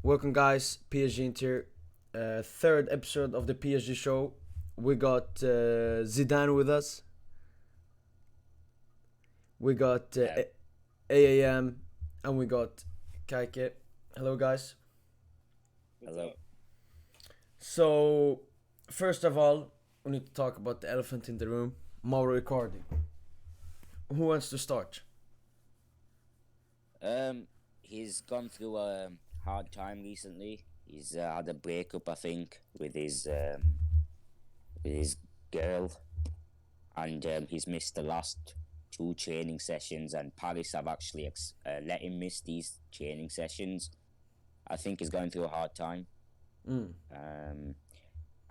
Welcome, guys. PSGINT here. Third episode of the PSG show. We got Zidane with us. We got AAM, and we got Kaike. Hello, guys. Hello. So, first of all, we need to talk about the elephant in the room, Mauro Icardi. Who wants to start? He's gone through a hard time recently. He's had a breakup, I think, with his girl, and he's missed the last two training sessions. And Paris have actually let him miss these training sessions. I think he's going through a hard time. Mm.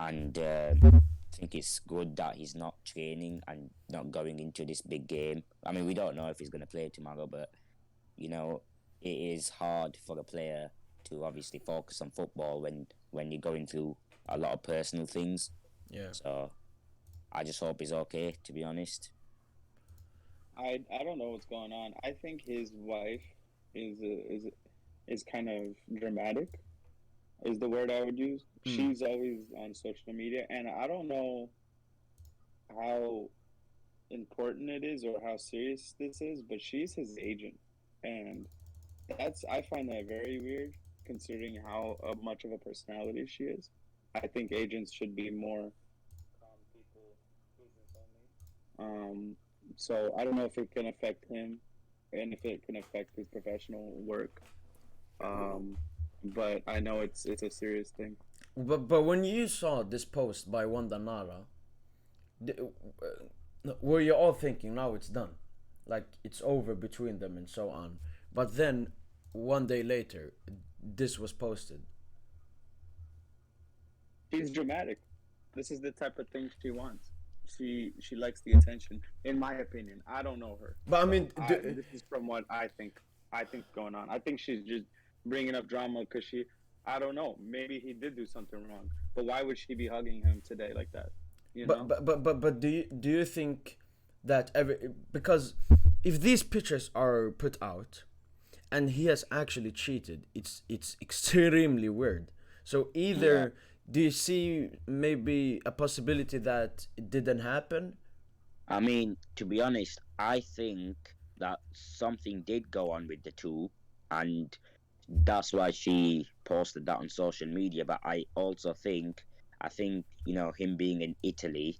And I think it's good that he's not training and not going into this big game. I mean, we don't know if he's going to play tomorrow, but you know, it is hard for a player to obviously focus on football when you're going through a lot of personal things. Yeah. So I just hope he's okay, to be honest. I don't know what's going on. I think his wife is kind of dramatic, is the word I would use. She's always on social media, and I don't know how important it is or how serious this is, but she's his agent, and I find that very weird considering how much of a personality she is. I think agents should be more calm people, business only. So I don't know if it can affect him and if it can affect his professional work. But I know it's a serious thing. But when you saw this post by Wanda Nara, were you all thinking now it's done, like it's over between them and so on? But then one day later, this was posted. She's dramatic. This is the type of thing she wants. She likes the attention. In my opinion, I don't know her. But I mean, This is from what I think. I think going on. I think she's just bringing up drama because she. I don't know. Maybe he did do something wrong. But why would she be hugging him today like that? You know. But do you think that because if these pictures are put out and he has actually cheated, it's extremely weird. So either do you see maybe a possibility that it didn't happen? I mean, to be honest, I think that something did go on with the two, and that's why she posted that on social media. But I think him being in Italy,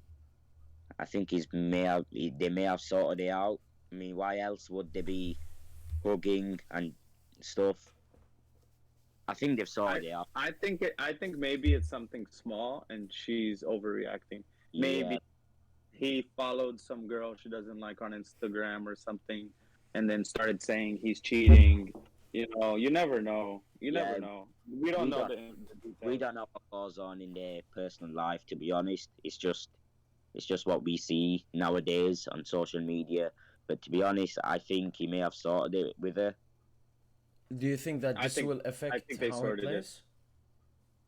I think they may have sorted it out. I mean, why else would they be hugging and stuff? I think they've sorted it out. I think maybe it's something small and she's overreacting. Maybe Yeah, he followed some girl she doesn't like on Instagram or something, and then started saying he's cheating. You never know. You Yeah, never know. We don't we know don't the we details. don't know what goes on in their personal life. To be honest, it's just what we see nowadays on social media. But to be honest, I think he may have sorted it with her. Do you think that I this think will I affect think they how he sorted it. plays?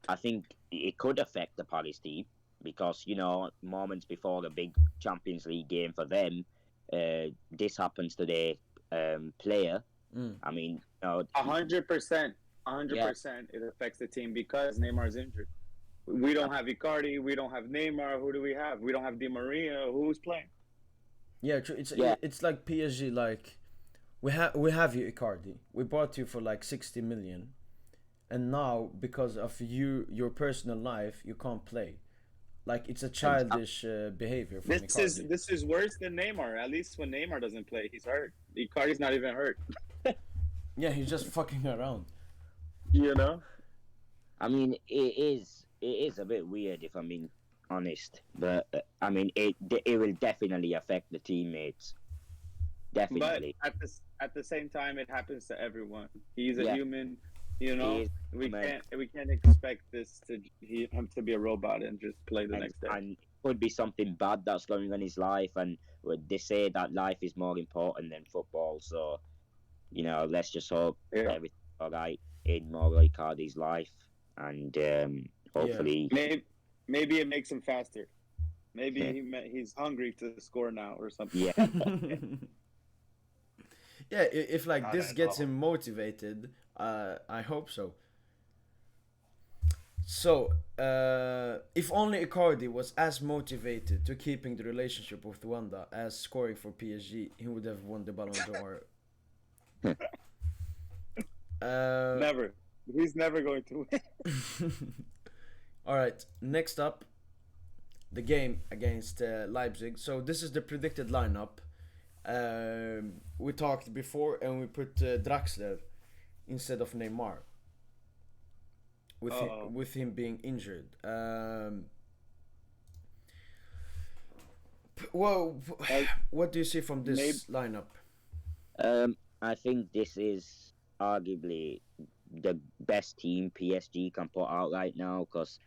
I think it could affect the Paris team because moments before the big Champions League game for them, this happens to their player. Mm. I mean, 100%, yeah, 100%, it affects the team because Neymar's injured. We don't have Icardi. We don't have Neymar. Who do we have? We don't have Di Maria. Who's playing? Yeah, true. It's yeah, it's like PSG. Like we have you, Icardi. We bought you for like 60 million, and now because of your personal life, you can't play. Like it's a exactly. childish behavior from Icardi. This is worse than Neymar. At least when Neymar doesn't play, he's hurt. Icardi's not even hurt. Yeah, he's just fucking around. You know. I mean, it is a bit weird if I'm being honest, but I mean, it will definitely affect the teammates. But Definitely, at the same time, it happens to everyone. He's a yeah, human. You he know, is human. we can't expect him to be a robot and just play the and next day. and it could be something bad that's going on in his life, and they say that life is more important than football. So let's just hope Yeah. everything's all right in Mauro Icardi's life, and Yeah. hopefully, Maybe it makes him faster. Maybe he's hungry to score now or something. yeah, Yeah, if like Not this at gets all. him motivated, I hope so. So, if only Icardi was as motivated to keeping the relationship with Wanda as scoring for PSG, he would have won the Ballon d'Or. Uh, Never. He's never going to win. all right. Next up, the game against Leipzig. So this is the predicted lineup. We talked before, and we put Draxler instead of Neymar, with him being injured. Well, what do you see from this lineup? I think this is arguably the best team PSG can put out right now because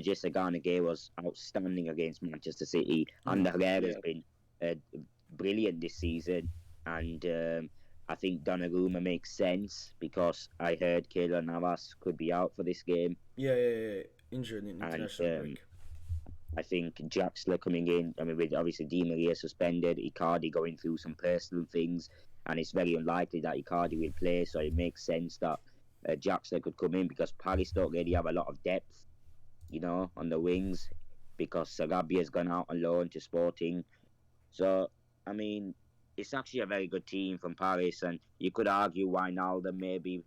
just Gay was outstanding against Manchester City, and Herrera has been brilliant this season, and I think Donnarumma makes sense because I heard Keylor Navas could be out for this game. Yeah. Injured in international break. I think Draxler coming in, with obviously Di Maria suspended, Icardi going through some personal things, and it's very unlikely that Icardi will play, so it makes sense that Draxler could come in because Paris don't really have a lot of depth, on the wings, because Sarabia's gone out on loan to Sporting. So, it's actually a very good team from Paris, and you could argue Wijnaldum maybe.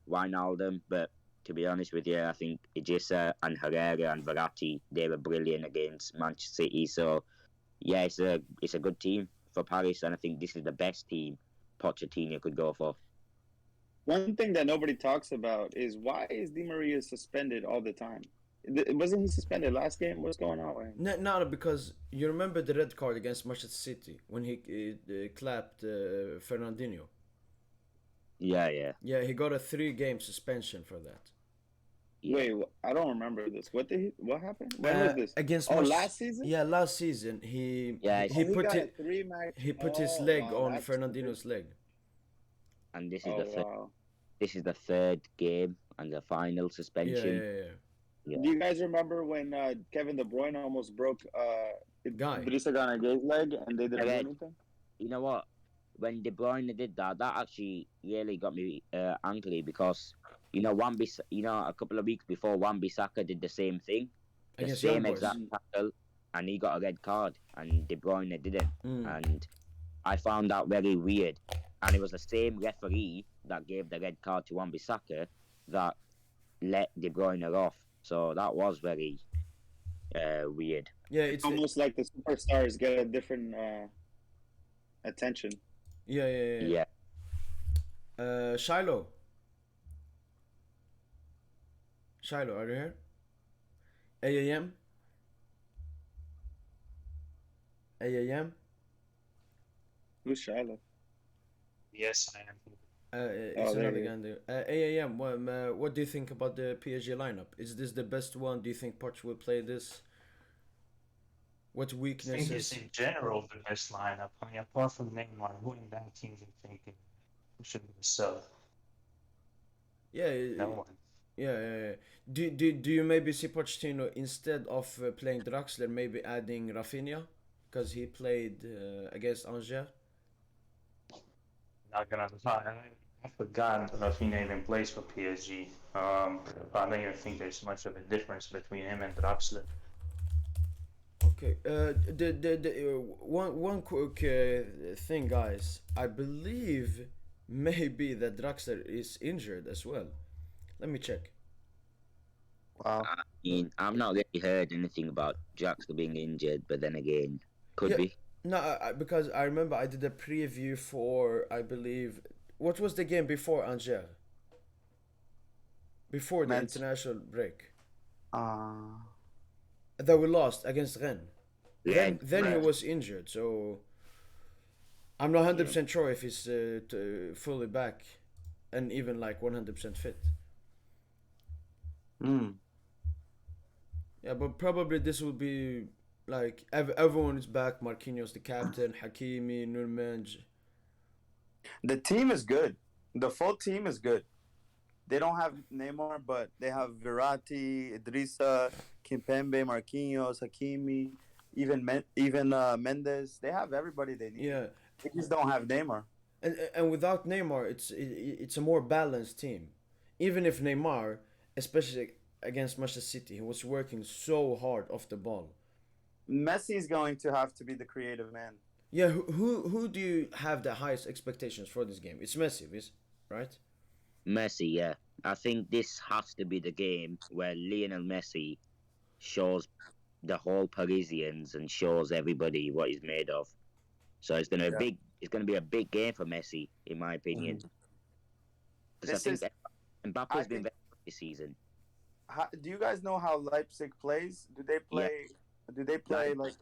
Wijnaldum, but to be honest with you, I think Idrissa and Herrera and Verratti, they were brilliant against Manchester City. So, yeah, it's a good team for Paris, and I think this is the best team Pochettino could go for. One thing that nobody talks about is why is Di Maria suspended all the time? Wasn't he suspended last game? What's going on with him? No, because you remember the red card against Manchester City when he clapped Fernandinho. Yeah. Yeah, he got a 3-game suspension for that. Yeah. Wait, I don't remember this. What happened? When was this? Against last season? Yeah, last season. He put his leg on Fernandinho's leg. And this is the third game and the final suspension. Yeah. Do you guys remember when Kevin De Bruyne almost broke Idrissa Gay's leg and they didn't do anything? You know what? When De Bruyne did that actually really got me angry because a couple of weeks before Wan-Bissaka did the same thing, the same exact tackle, and he got a red card, and De Bruyne didn't, and I found that very weird. And it was the same referee that gave the red card to Wan-Bissaka that let De Bruyne off. So that was very weird. Yeah, it's almost like the superstars get a different attention. Yeah. Shiloh, are you here? AAM? Who's Shiloh? Yes, I am. It's another guy there. AAM, what do you think about the PSG lineup? Is this the best one? Do you think Poch will play this? What weaknesses? I think it's in general the best lineup. Apart from Neymar, who in that team you thinking should be so? Yeah. No one. Yeah. Do you maybe see Pochettino instead of playing Draxler, maybe adding Rafinha because he played against Angers? Not gonna lie, I forgot Rafinha even plays for PSG. I don't even think there's much of a difference between him and Draxler. Okay. One quick thing, guys. I believe maybe that Draxler is injured as well. Let me check. Wow. I've not really heard anything about Draxler being injured, but then again, could be. No, because I remember I did a preview for, I believe, what was the game before Angers? Before the international break. That we lost against Rennes. Then he was injured, so I'm not 100% sure if he's fully back and even like 100% fit. Yeah, but probably this will be like everyone is back. Marquinhos, the captain, Hakimi, Nurmenge. The team is good. The full team is good. They don't have Neymar, but they have Verratti, Idrissa, Kimpembe, Marquinhos, Hakimi, even Mendes. They have everybody they need. Yeah, they just don't have Neymar. And without Neymar, it's a more balanced team. Even if Neymar, especially against Manchester City. He was working so hard off the ball. Messi is going to have to be the creative man. Yeah, who do you have the highest expectations for this game? It's Messi, right? Messi, yeah. I think this has to be the game where Lionel Messi shows the whole Parisians and shows everybody what he's made of. So it's gonna Yeah. be a big game for Messi, in my opinion. Because I This think is. Mbappe's I been think. very good this season. Do you guys know how Leipzig plays? Do they play? Do they play like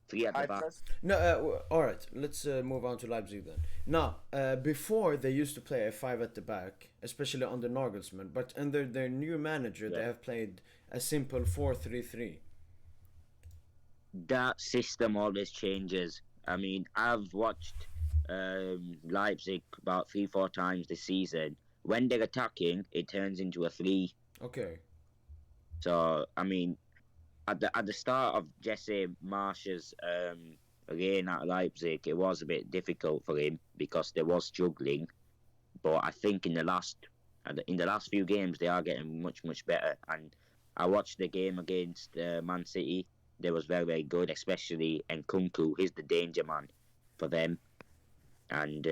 Three at high the back. press? No, all right. Let's move on to Leipzig then. Now, before they used to play a five at the back, especially under Nagelsmann, but under their new manager, they Yeah. have played a simple 4-3-3. That system always changes. I mean, I've watched Leipzig about 3-4 times this season. When they're attacking, it turns into a 3. Okay. So I mean, at the start of Jesse Marsch's reign at Leipzig, it was a bit difficult for him because there was struggling. But I think in the last few games, they are getting much better. And I watched the game against Man City. They was very good, especially Nkunku. He's the danger man for them. And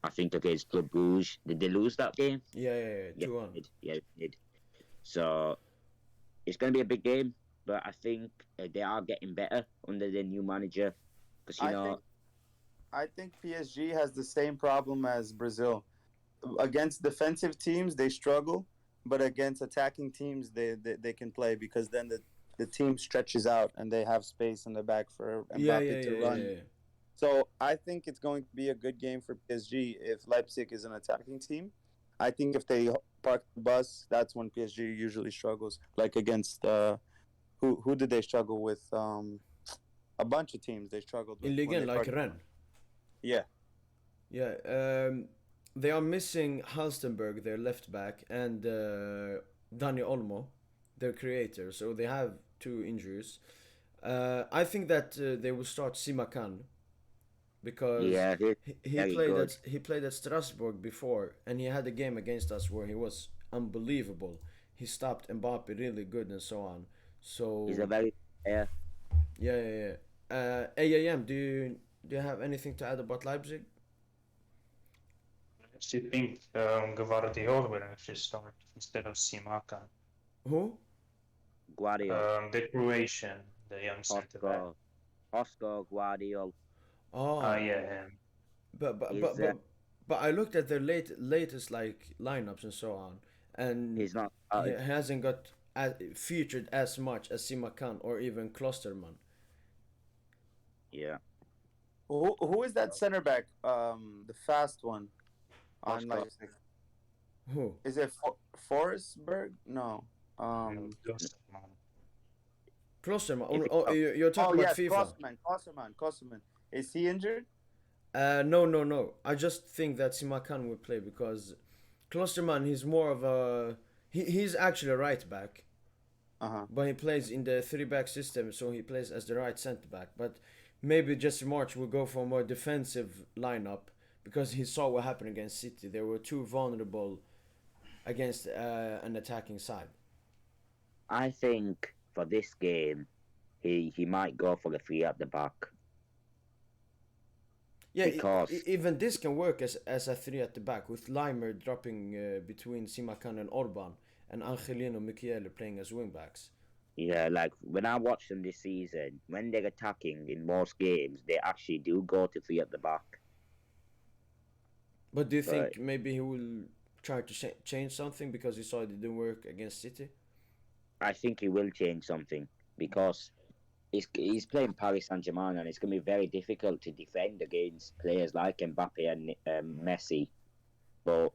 I think against Club Brugge, did they lose that game? Yeah. Yeah, 2-1. they did. So it's going to be a big game, but I think they are getting better under the new manager. Because I think PSG has the same problem as Brazil. Against defensive teams, they struggle, but against attacking teams, they can play because then the team stretches out and they have space in the back for Mbappe to run. Yeah. So I think it's going to be a good game for PSG if Leipzig is an attacking team. I think if they park the bus, that's when PSG usually struggles. Like against who did they struggle with? A bunch of teams they struggled with. In when Ligue 1, they like parked- Rennes. Yeah. Yeah. They are missing Halstenberg, their left back, and Dani Olmo, their creator. So they have 2 injuries. I think that they will start Simakan because yeah, he very played good. he played at Strasbourg before, and he had a game against us where he was unbelievable. He stopped Mbappe really good and so on. So He's a very yeah. AAM, do you have anything to add about Leipzig? I actually think Gvardiol will actually start instead of Simakan. Who? Guardiola, The Croatian, the young centre back. Oscar Guardiola. Oh, Yeah, him. But I looked at their latest like lineups and so on, and He's not. he hasn't got featured as much as Simakan or even Klosterman. Yeah. Who is that center back? The fast one on Oscar. Leipzig. Who? Is it Forsberg? No. Klosterman. If Oh, you're talking about yes, FIFA. Klosterman. Is he injured? No. I just think that Simakan will play because Klosterman, he's more of a he's actually a right back, but he plays in the 3-back system, so he plays as the right centre back. But maybe Jesse March will go for a more defensive lineup because he saw what happened against City. They were too vulnerable against an attacking side. I think for this game, he might go for the 3 at the back. Yeah, Because- even this can work as a 3 at the back with Leimer dropping between Simakan and Orban and Angelino Michele playing as wingbacks. Yeah, like when I watch them this season, when they're attacking in most games, they actually do go to 3 at the back. But do you think Right. maybe he will try to change something because he saw it didn't work against City? I think he will change something because he's playing Paris Saint-Germain and it's going to be very difficult to defend against players like Mbappe and Messi. But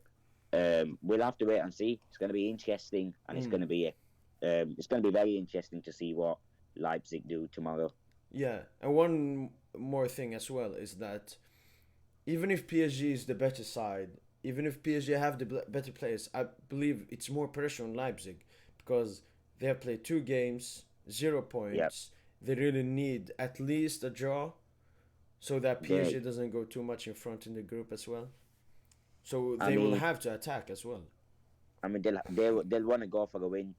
we'll have to wait and see. It's going to be interesting, and it's going to be very interesting to see what Leipzig do tomorrow. Yeah, and one more thing as well is that even if PSG is the better side, even if PSG have the better players, I believe it's more pressure on Leipzig because they have played 2 games, 0 points. Yep. They really need at least a draw so that PSG doesn't go too much in front in the group as well. So they will have to attack as well. I mean, they'll want to go for a win.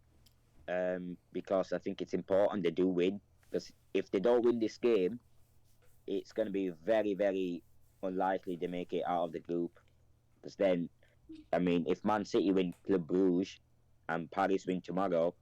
because I think it's important they do win. Because if they don't win this game, it's going to be very, very unlikely they make it out of the group. Because then, I mean, if Man City win Club Bruges and Paris win tomorrow,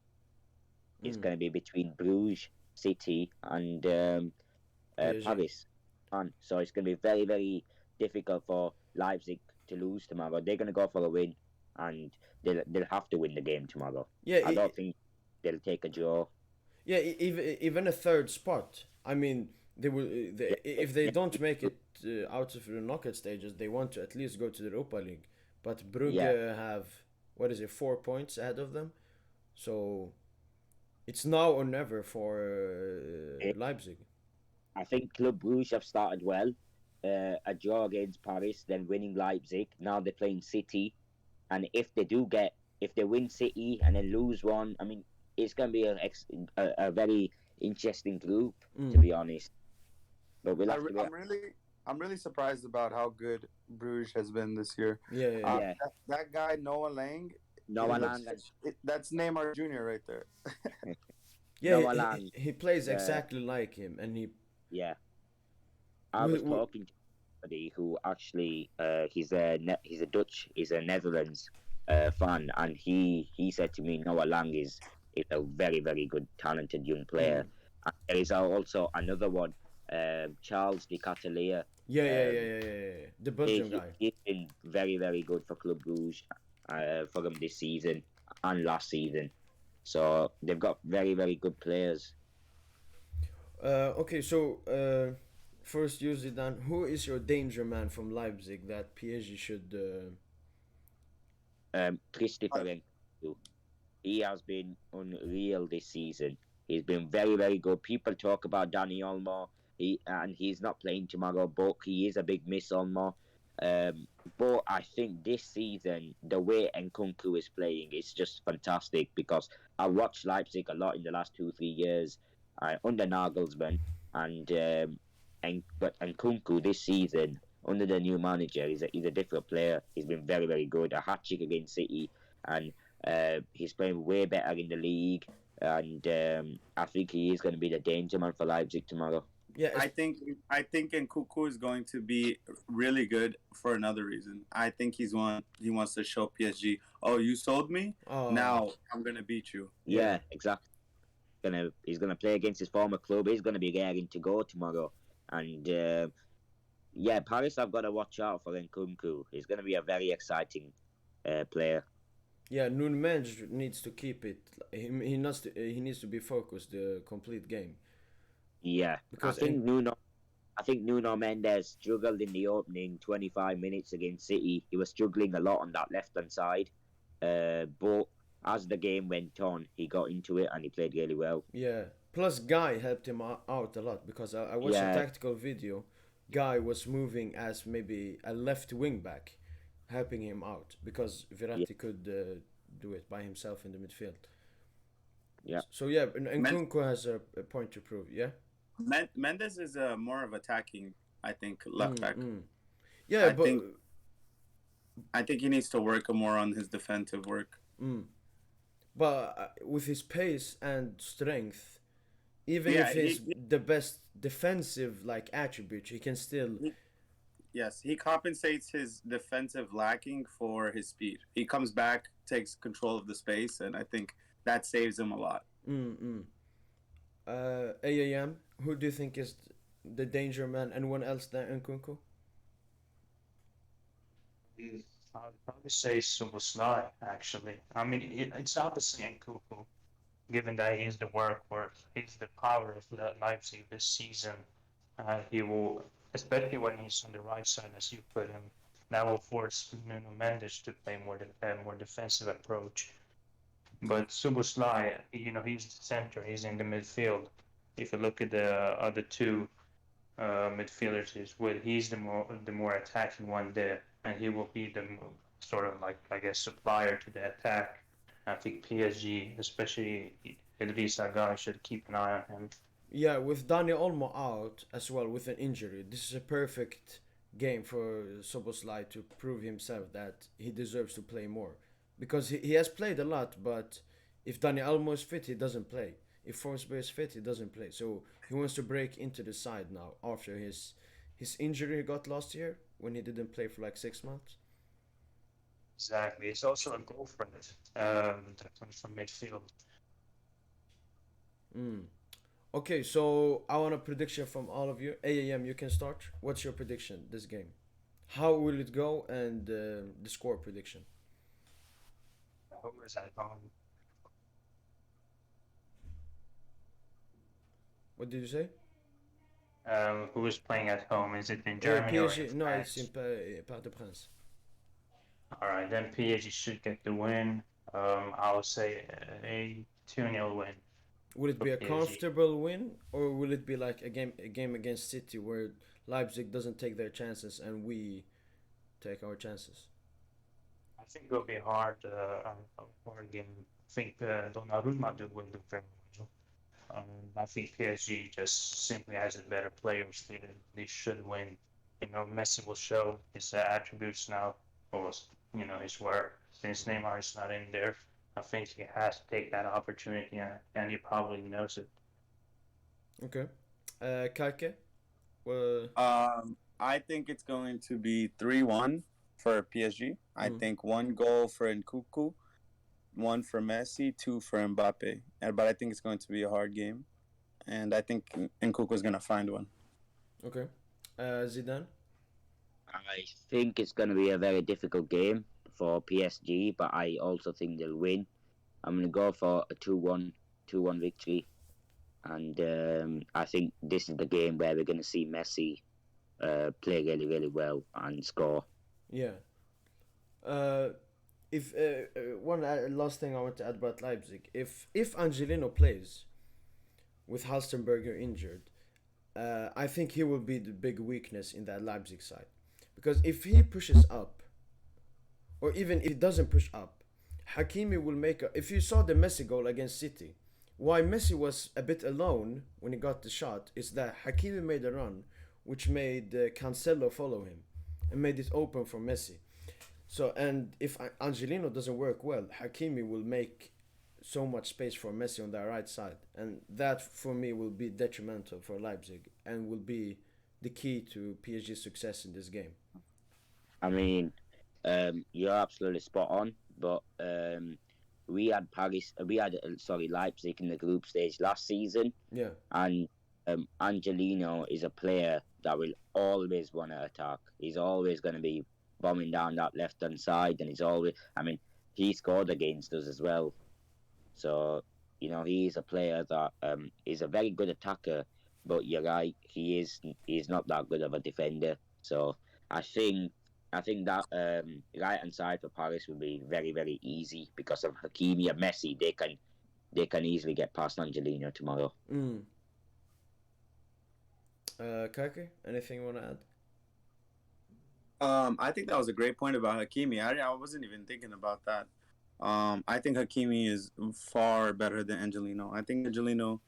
it's Mm. going to be between Bruges, City, and PSG. Paris. And so it's going to be very, very difficult for Leipzig to lose tomorrow. They're going to go for a win, and they'll have to win the game tomorrow. Yeah, I don't think they'll take a draw. yeah. Even a third spot. I mean, they will. Yeah, If they don't make it out of the knockout stages, they want to at least go to the Europa League. But yeah. Brugge have, what is it, 4 points ahead of them. So it's now or never for Leipzig. I think Club Brugge have started well. A draw against Paris, then winning Leipzig. Now they're playing City, and if they win City and then lose one, I mean, it's going to be a very interesting group, to be honest. But we'll have to. I'm really surprised about how good Bruges has been this year. Yeah. Yeah. That guy Noah Lang. Noah Lang. That's Neymar Jr. right there. Yeah, Noah Lang. he plays exactly like him, and he. Yeah. I was talking to somebody who actually he's a Dutch, he's a Netherlands fan, and he said to me Noah Lang is a very, very good, talented young player. And there is also another one, Charles Di Catalia. Yeah. The Belgian guy. He's been very, very good for Club Brugge for them this season and last season. So they've got very, very good players. Okay, so first, you Zidane, who is your danger man from Leipzig that PSG should? Christopher Nkunku. He has been unreal this season. He's been very, very good. People talk about Danny Olmo, and he's not playing tomorrow, but he is a big miss, Olmo. But I think this season, the way Nkunku is playing is just fantastic because I watched Leipzig a lot in the last 2-3 years under Nagelsmann, but Nkunku this season under the new manager, he's a different player. He's been very, very good. A hat trick against City, and he's playing way better in the league. And I think he is going to be the danger man for Leipzig tomorrow. Yeah, I think Nkunku is going to be really good for another reason. I think he wants to show PSG, oh, you sold me, now I'm gonna beat you. Yeah, exactly. He's gonna play against his former club. He's gonna be raring to go tomorrow, and Paris have got to watch out for Nkunku. He's gonna be a very exciting player. Yeah, Nunez needs to keep it. He needs to be focused the complete game. Yeah, Because I think Nuno Mendes struggled in the opening 25 minutes against City. He was struggling a lot on that left-hand side. But as the game went on, he got into it and he played really well. Yeah. Plus, Guy helped him out a lot because I watched a tactical video. Guy was moving as maybe a left wing back, helping him out because Verratti could do it by himself in the midfield. Yeah. So yeah, Nkunku has a point to prove. Yeah. Mendes is more of attacking, I think, left back. Yeah, I think he needs to work more on his defensive work. But with his pace and strength, even if he's the best defensive attribute, he can still. Yes, he compensates his defensive lacking for his speed. He comes back, takes control of the space, and I think that saves him a lot. AAM, who do you think is the danger man? Anyone else than Nkunku? I'd probably say Szoboszlai, actually. I mean, it's opposite Nkunku, given that he's the workhorse, he's the power of Leipzig this season. He will, especially when he's on the right side, as you put him, that will force Nuno Mendes to play more defensive approach. But Szoboszlai, he's the center, he's in the midfield. If you look at the other two midfielders, he's the more attacking one there, and he will be the sort of supplier to the attack. I think PSG, especially Idrissa Gueye, should keep an eye on him. Yeah, with Dani Olmo out as well with an injury, this is a perfect game for Szoboszlai to prove himself that he deserves to play more. Because he has played a lot, but If Dani Almo is fit, he doesn't play. If Forsberg is fit, he doesn't play. So he wants to break into the side now after his injury he got last year when he didn't play for like 6 months. Exactly. It's also a goal threat that comes from midfield. Okay, so I want a prediction from all of you. AAM, you can start. What's your prediction this game? How will it go and the score prediction? Who is at home? What did you say? Who is playing at home? Is it in Germany or in PSG. No, it's in France? Parc des Princes. All right, then PSG should get the win. I'll say a 2-0 win Will it for be a PSG. comfortable win, or will it be like a game against City where Leipzig doesn't take their chances and we take our chances? I think it'll be a hard game. I think Donnarumma will do very well. I think PSG just simply has a better players. They should win. You know, Messi will show his attributes now, or his work. Since Neymar is not in there, I think he has to take that opportunity, and he probably knows it. Okay. Kake? Well, I think it's going to be 3-1 for PSG. I think one goal for Nkunku, one for Messi, two for Mbappe. But I think it's going to be a hard game, and I think Nkunku is going to find one. okay. Zidane? I think it's going to be a very difficult game for PSG, but I also think they'll win. I'm going to go for a 2-1 victory. And I think this is the game where we're going to see Messi play really, really well and score. Yeah. If one last thing I want to add about Leipzig, if Angelino plays with Halstenberger injured, I think he will be the big weakness in that Leipzig side, because if he pushes up, or even if he doesn't push up, Hakimi will make a. If you saw the Messi goal against City, why Messi was a bit alone when he got the shot is that Hakimi made a run, which made Cancelo follow him, and made it open for Messi. So, and if Angelino doesn't work well, Hakimi will make so much space for Messi on that right side, and that for me will be detrimental for Leipzig and will be the key to PSG's success in this game. I mean, you're absolutely spot on, but we had Leipzig in the group stage last season, Yeah, and Angelino is a player that will always want to attack. He's always going to be bombing down that left hand side, and he scored against us as well. So he's a player that is a very good attacker, but you're right, he's not that good of a defender. So I think that right hand side for Paris will be very, very easy because of Hakimi and Messi. They can easily get past Angelino tomorrow. Kake, anything you want to add? I think that was a great point about Hakimi. I wasn't even thinking about that. I think Hakimi is far better than Angelino. I think Angelino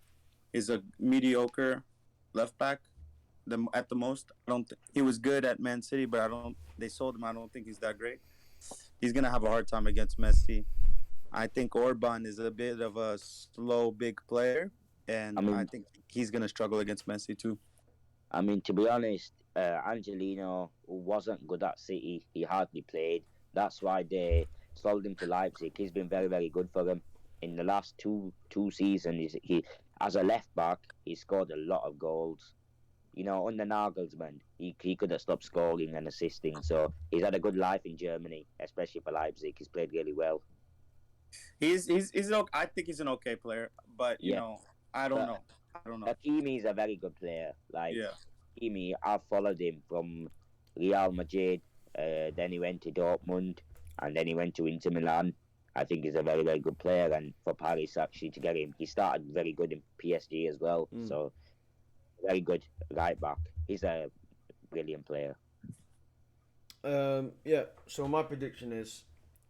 is a mediocre left back. At the most, I don't. He was good at Man City, but They sold him. I don't think he's that great. He's gonna have a hard time against Messi. I think Orban is a bit of a slow, big player, and I think he's gonna struggle against Messi too. I mean, to be honest, Angelino wasn't good at City. He hardly played. That's why they sold him to Leipzig. He's been very, very good for them. In the last two seasons, he as a left back, he scored a lot of goals. Under Nagelsmann, he could have stopped scoring and assisting. So he's had a good life in Germany, especially for Leipzig. He's played really well. He's I think he's an okay player, but I don't know. Hakimi is a very good player. Yeah. Hakimi, I've followed him from Real Madrid. Then he went to Dortmund, and then he went to Inter Milan. I think he's a very, very good player, and for Paris actually to get him, he started very good in PSG as well. So very good right back. He's a brilliant player. Yeah. So my prediction is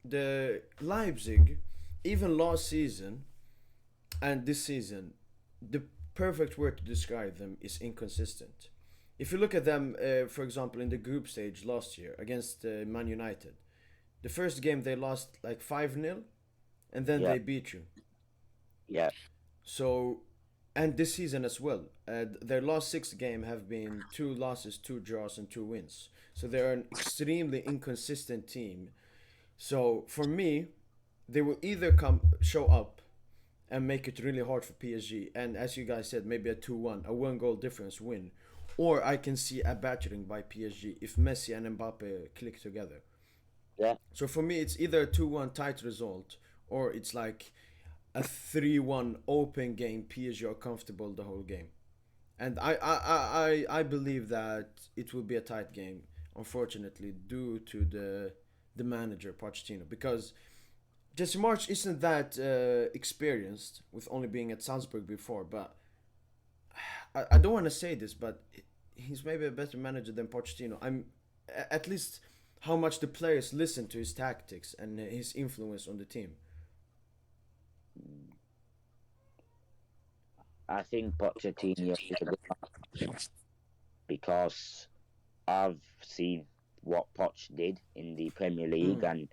the Leipzig, even last season and this season, the perfect word to describe them is inconsistent. If you look at them, for example, in the group stage last year against Man United, the first game they lost like 5-0, and then they beat you. Yeah, So, and this season as well, their last 6 games have been 2 losses, 2 draws, and 2 wins. So they're an extremely inconsistent team. So for me, they will either come show up and make it really hard for PSG, and as you guys said, maybe a 2-1, a 1 goal difference win, or I can see a battering by PSG if Messi and Mbappe click together. yeah. So for me, it's either a 2-1 tight result, or it's like a 3-1 open game. PSG are comfortable the whole game, and I believe that it will be a tight game. Unfortunately, due to the manager Pochettino, because Jesse March isn't that experienced with only being at Salzburg before, but I don't want to say this, but he's maybe a better manager than Pochettino. At least how much the players listen to his tactics and his influence on the team. I think Pochettino is a good man because I've seen what Poch did in the Premier League, Mm.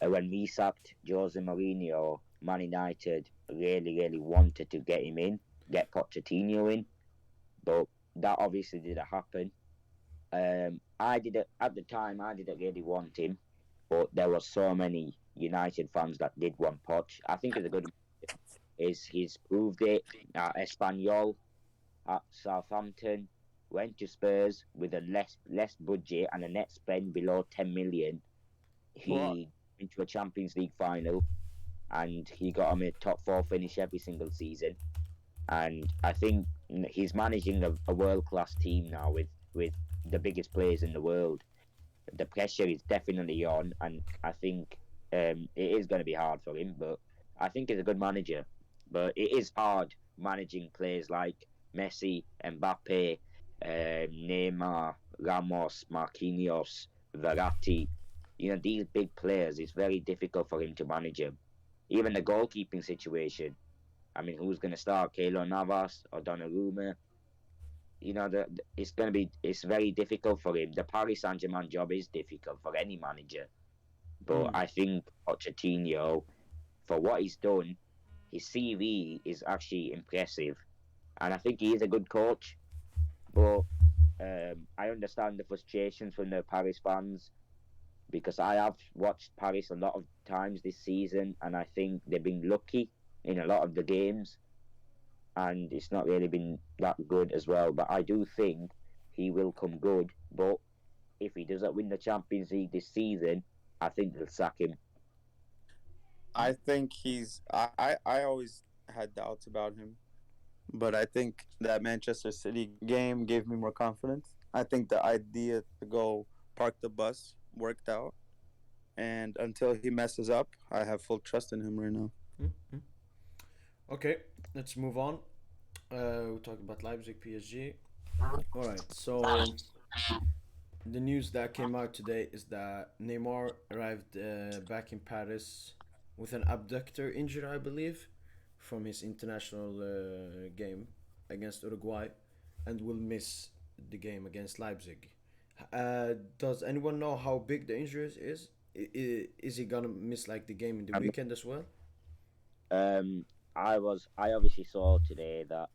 and when we sacked Jose Mourinho, Man United really wanted to get him in, get Pochettino in, but that obviously didn't happen. I didn't at the time. I didn't really want him, but there were so many United fans that did want Poch. I think he's a good. Is he's proved it at Espanyol, at Southampton, went to Spurs with a less budget and a net spend below 10 million. Well, He went to a Champions League final and he got him a top four finish every single season. And I think he's managing a world class team now with the biggest players in the world. The pressure is definitely on, and I think it is going to be hard for him. But I think he's a good manager. But it is hard managing players like Messi, Mbappe, Neymar, Ramos, Marquinhos, Verratti. You know, these big players, it's very difficult for him to manage them. Even the goalkeeping situation. I mean, who's going to start? Keylor Navas or Donnarumma? You know, it's very difficult for him. The Paris Saint-Germain job is difficult for any manager. But Mm. I think Pochettino, for what he's done, his CV is actually impressive. And I think he is a good coach. But I understand the frustrations from the Paris fans because I have watched Paris a lot of times this season, and I think they've been lucky in a lot of the games, and it's not really been that good as well. But I do think he will come good. But if he doesn't win the Champions League this season, I think they'll sack him. I think he's. I always had doubts about him, but I think that Manchester City game gave me more confidence. I think the idea to go park the bus worked out, and until he messes up, I have full trust in him right now. Mm. Okay, let's move on. We'll talk about Leipzig, PSG. All right. So the news that came out today is that Neymar arrived back in Paris with an abductor injury, I believe, from his international game against Uruguay, and will miss the game against Leipzig. Does anyone know how big the injury is? Is he gonna miss like the game in the I mean, weekend as well? um, I obviously saw today that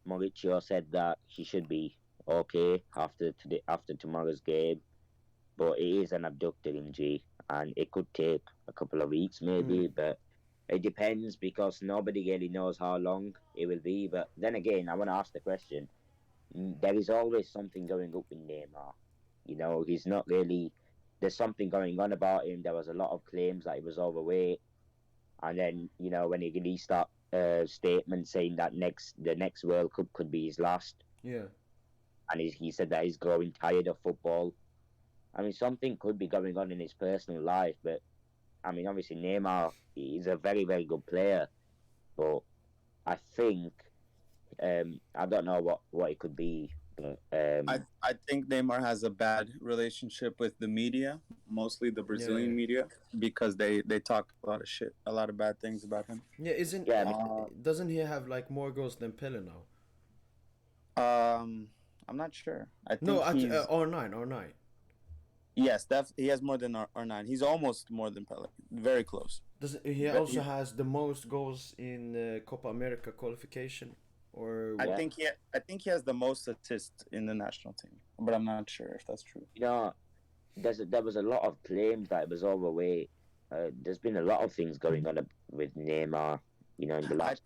Mauricio said that he should be okay after tomorrow's game, but it is an abductor injury, and it could take a couple of weeks Mm. maybe, but it depends because nobody really knows how long it will be. But then again, I want to ask the question: there is always something going up in Neymar. You know, he's not really. There's something going on about him. There was a lot of claims that he was overweight, and then when he released that statement saying that the next World Cup could be his last, Yeah. and he said that he's growing tired of football. I mean, something could be going on in his personal life, but I mean, obviously Neymar is a very good player, but I think I don't know what it could be, but I think Neymar has a bad relationship with the media, mostly the Yeah. Yeah. Brazilian media, because they talk a lot of shit, a lot of bad things about him. Yeah. Isn't yeah, I mean, Uh, doesn't he have like more goals than Pele now? um, I'm not sure. I No, think at he's R9, R9. Yes, he has more than R9. He's almost more than Pele. Very close. Does he But also has the most goals in Copa America qualification, or I Yeah. think he has the most assists in the national team, but I'm not sure if that's true. You know, there was a lot of claims that it was overweight. There's been a lot of things going on with Neymar. You know, in the I last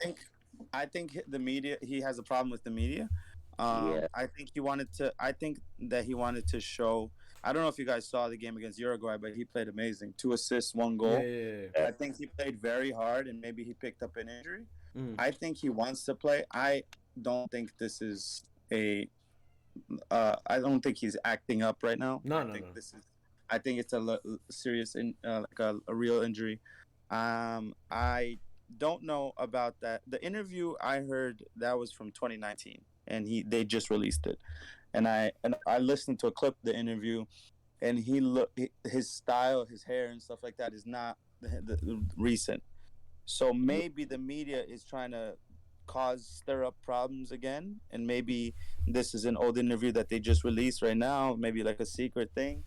think the media. He has a problem with the media. year. I think he wanted to. I think that he wanted to show. I don't know if you guys saw the game against Uruguay, but he played amazing. 2 assists, 1 goal. yeah. I think he played very hard, and maybe he picked up an injury. Mm. I think he wants to play. I don't think this is a. I don't think he's acting up right now. No, I no, think no. this is. I think it's a serious, like a real injury. I don't know about that. The interview I heard that was from 2019, and they just released it, and I listened to a clip of the interview, and his style, his hair, and stuff like that is not the recent. So maybe the media is trying to stir up problems again, and maybe this is an old interview that they just released right now, maybe like a secret thing.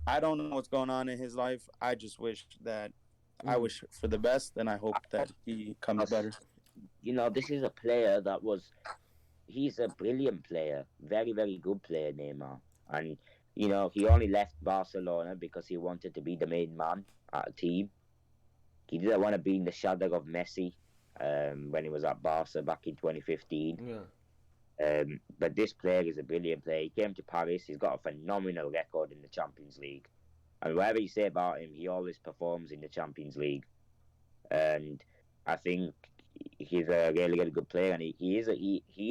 I don't know what's going on in his life. I just wish that I wish for the best, and I hope that he comes better. You know, this is a player that was. He's a brilliant player, very very good player, Neymar, and you know he only left Barcelona because he wanted to be the main man at a team. He didn't want to be in the shadow of Messi when he was at Barca back in 2015. Yeah. But this player is a brilliant player. He came to Paris. He's got a phenomenal record in the Champions League. And whatever you say about him, he always performs in the Champions League. And I think he's a really, really good player. And he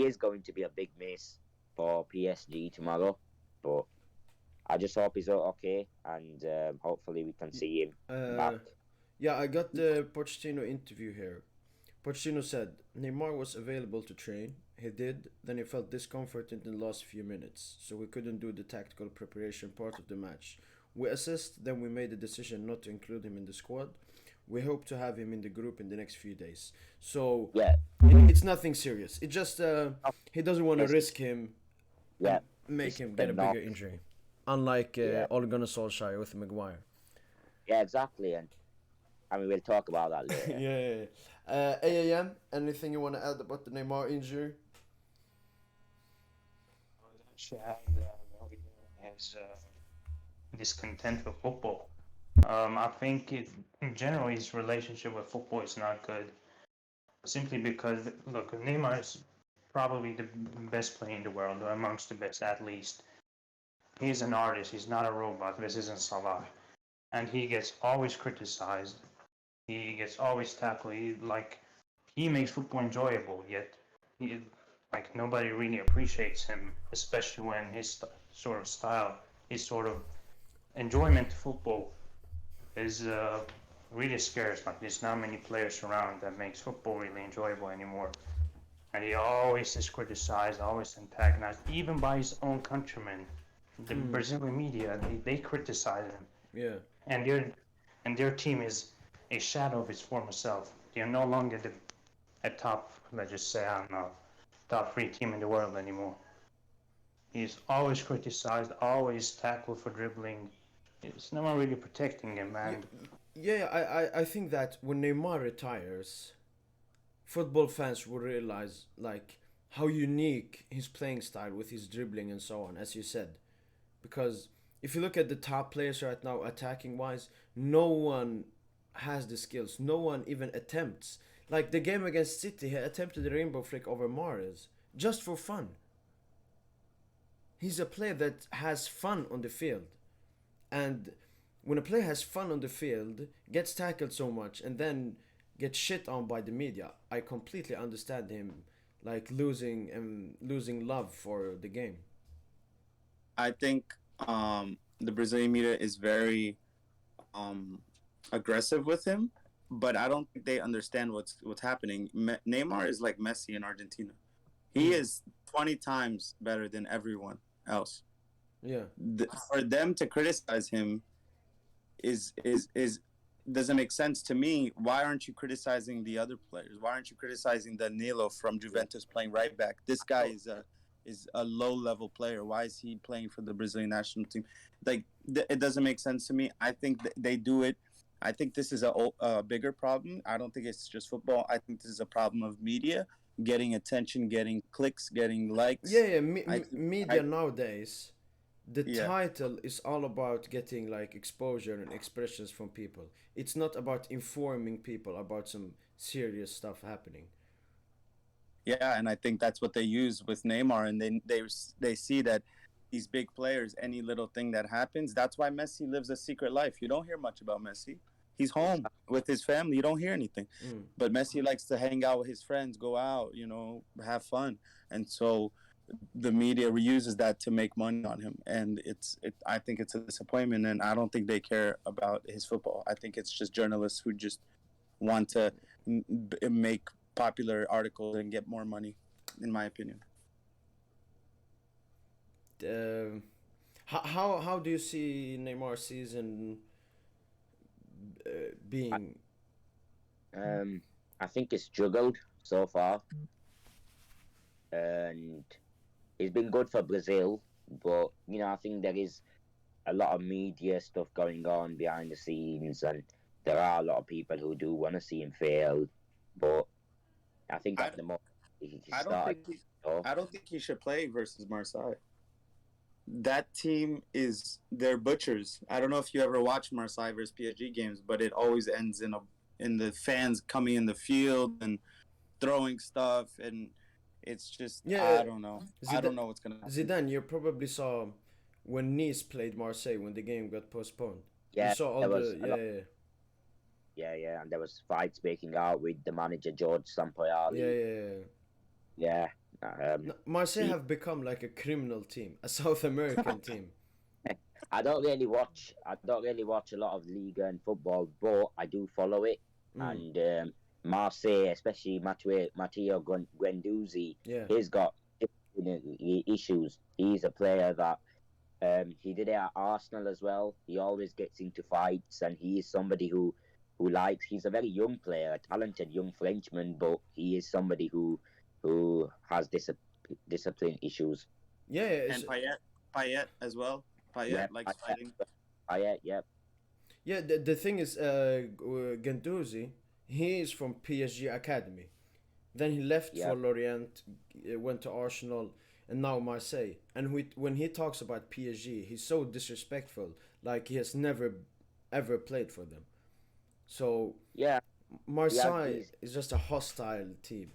is going to be a big miss for PSG tomorrow. But I just hope he's okay. And hopefully we can see him back. Yeah, I got the Pochettino interview here. Pochettino said Neymar was available to train. He did. Then he felt discomfort in the last few minutes, so we couldn't do the tactical preparation part of the match. We assessed, then we made the decision not to include him in the squad. We hope to have him in the group in the next few days. So Yeah. it's nothing serious. It just he doesn't want to Yes. risk him, Yeah. make It's him get a not- bigger injury, unlike Yeah. Ole Gunnar Solskjaer with Maguire. Yeah, exactly. And I mean, we'll talk about that later. Yeah. AAM, anything you want to add about the Neymar injury? Actually, has discontent with football. I think in general his relationship with football is not good. Simply because, look, Neymar is probably the best player in the world, or amongst the best at least. He's an artist. He's not a robot. This isn't Salah, and he gets always criticized. He gets always tackled. He makes football enjoyable, yet nobody really appreciates him, especially when his sort of style, his sort of enjoyment to football is really scarce. Like there's not many players around that makes football really enjoyable anymore. And he always is criticized, always antagonized, even by his own countrymen. The Brazilian media, they criticize him. Yeah. And their team is a shadow of its former self. They are no longer a top, let's just say, I don't know, top 3 team in the world anymore. He's always criticized, always tackled for dribbling. It's no one really protecting him, man. Yeah, I think that when Neymar retires, football fans will realize like how unique his playing style with his dribbling and so on, as you said. Because if you look at the top players right now, attacking wise, no one has the skills. No one even attempts. Like the game against City, he attempted the rainbow flick over Mahrez just for fun. He's a player that has fun on the field. And when a player has fun on the field, gets tackled so much, and then gets shit on by the media, I completely understand him like losing love for the game. I think the Brazilian media is very aggressive with him, but I don't think they understand what's happening. Neymar is like Messi in Argentina. He is 20 times better than everyone else. Yeah. For them to criticize him is doesn't make sense to me. Why aren't you criticizing the other players? Why aren't you criticizing Danilo from Juventus playing right back? This guy is a low-level player. Why is he playing for the Brazilian national team? Like, it doesn't make sense to me. I think they do it. I think this is a bigger problem. I don't think it's just football. I think this is a problem of media getting attention, getting clicks, getting likes. Yeah, I media nowadays, the yeah. title is all about getting like exposure and expressions from people. It's not about informing people about some serious stuff happening. Yeah, and I think that's what they use with Neymar, and they see that these big players, any little thing that happens, that's why Messi lives a secret life. You don't hear much about Messi. He's home with his family. You don't hear anything. But Messi likes to hang out with his friends, go out, have fun, and so the media reuses that to make money on him, and I think it's a disappointment, and I don't think they care about his football. I think it's just journalists who just want to make popular articles and get more money, in my opinion. How do you see Neymar's season being? I think he's struggled so far, and he's been good for Brazil, but I think there is a lot of media stuff going on behind the scenes, and there are a lot of people who do want to see him fail, but I think at the moment he started. I don't think he should play versus Marseille. That team they're butchers. I don't know if you ever watch Marseille versus PSG games, but it always ends in the fans coming in the field and throwing stuff, and it's just I don't know. I don't know what's gonna happen. Zidane, you probably saw when Nice played Marseille when the game got postponed. Yeah, you saw all yeah, and there was fights breaking out with the manager George Sampaoli. Yeah. Marseille have become like a criminal team, a South American team. I don't really watch a lot of Liga and football, but I do follow it. And Marseille, especially Matteo Guendouzi, he's got issues. He's a player that he did it at Arsenal as well. He always gets into fights, and he is somebody who he's a very young player, a talented young Frenchman, but he is somebody who has discipline issues. Yeah, and Payet as well. Payet likes fighting. Payet, yep. Yeah, the thing is, Guendouzi, he is from PSG Academy. Then he left for Lorient, went to Arsenal, and now Marseille. And when he talks about PSG, he's so disrespectful, like he has never, ever played for them. So yeah, Marseille is just a hostile team.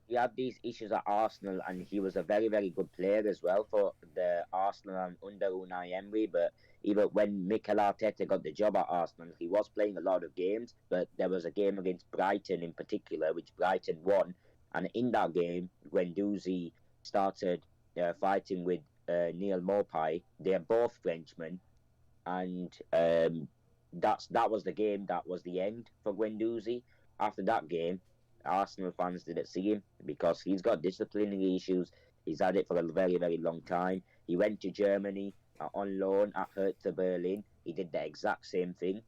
He had these issues at Arsenal, and he was a very, very good player as well for the Arsenal and under Unai Emery. But even when Mikel Arteta got the job at Arsenal, he was playing a lot of games. But there was a game against Brighton in particular, which Brighton won. And in that game, Guendouzi started fighting with Neil Maupay. They're both Frenchmen, and that was the game. That was the end for Guendouzi. After that game, Arsenal fans didn't see him because he's got disciplinary issues. He's had it for a very, very long time. He went to Germany on loan at Hertha Berlin. He did the exact same thing.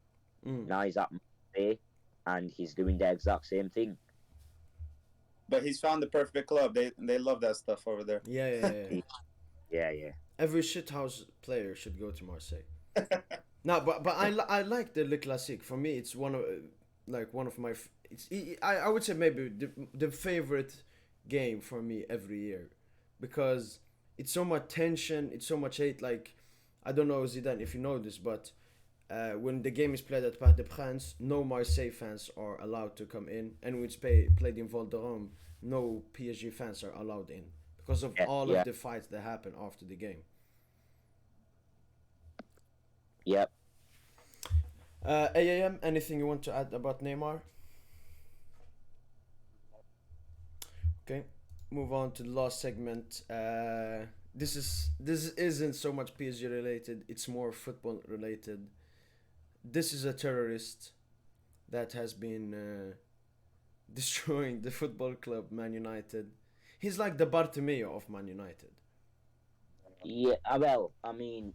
Now he's at Marseille, and he's doing the exact same thing. But he's found the perfect club. They love that stuff over there. Yeah. Every shithouse player should go to Marseille. No, but I like the Le Classique. For me, it's one of my. I would say maybe the favorite game for me every year, because it's so much tension, it's so much hate. Like, I don't know, Zidane, if you know this, but when the game is played at Parc des Princes, no Marseille fans are allowed to come in, and when it's played in Val d'Orme, no PSG fans are allowed in because of all of the fights that happen after the game. Yep. AAM, anything you want to add about Neymar? Okay, move on to the last segment. This isn't so much PSG related, it's more football related. This is a terrorist that has been destroying the football club Man United. He's like the Bartomeu of Man United. Yeah, well, I mean,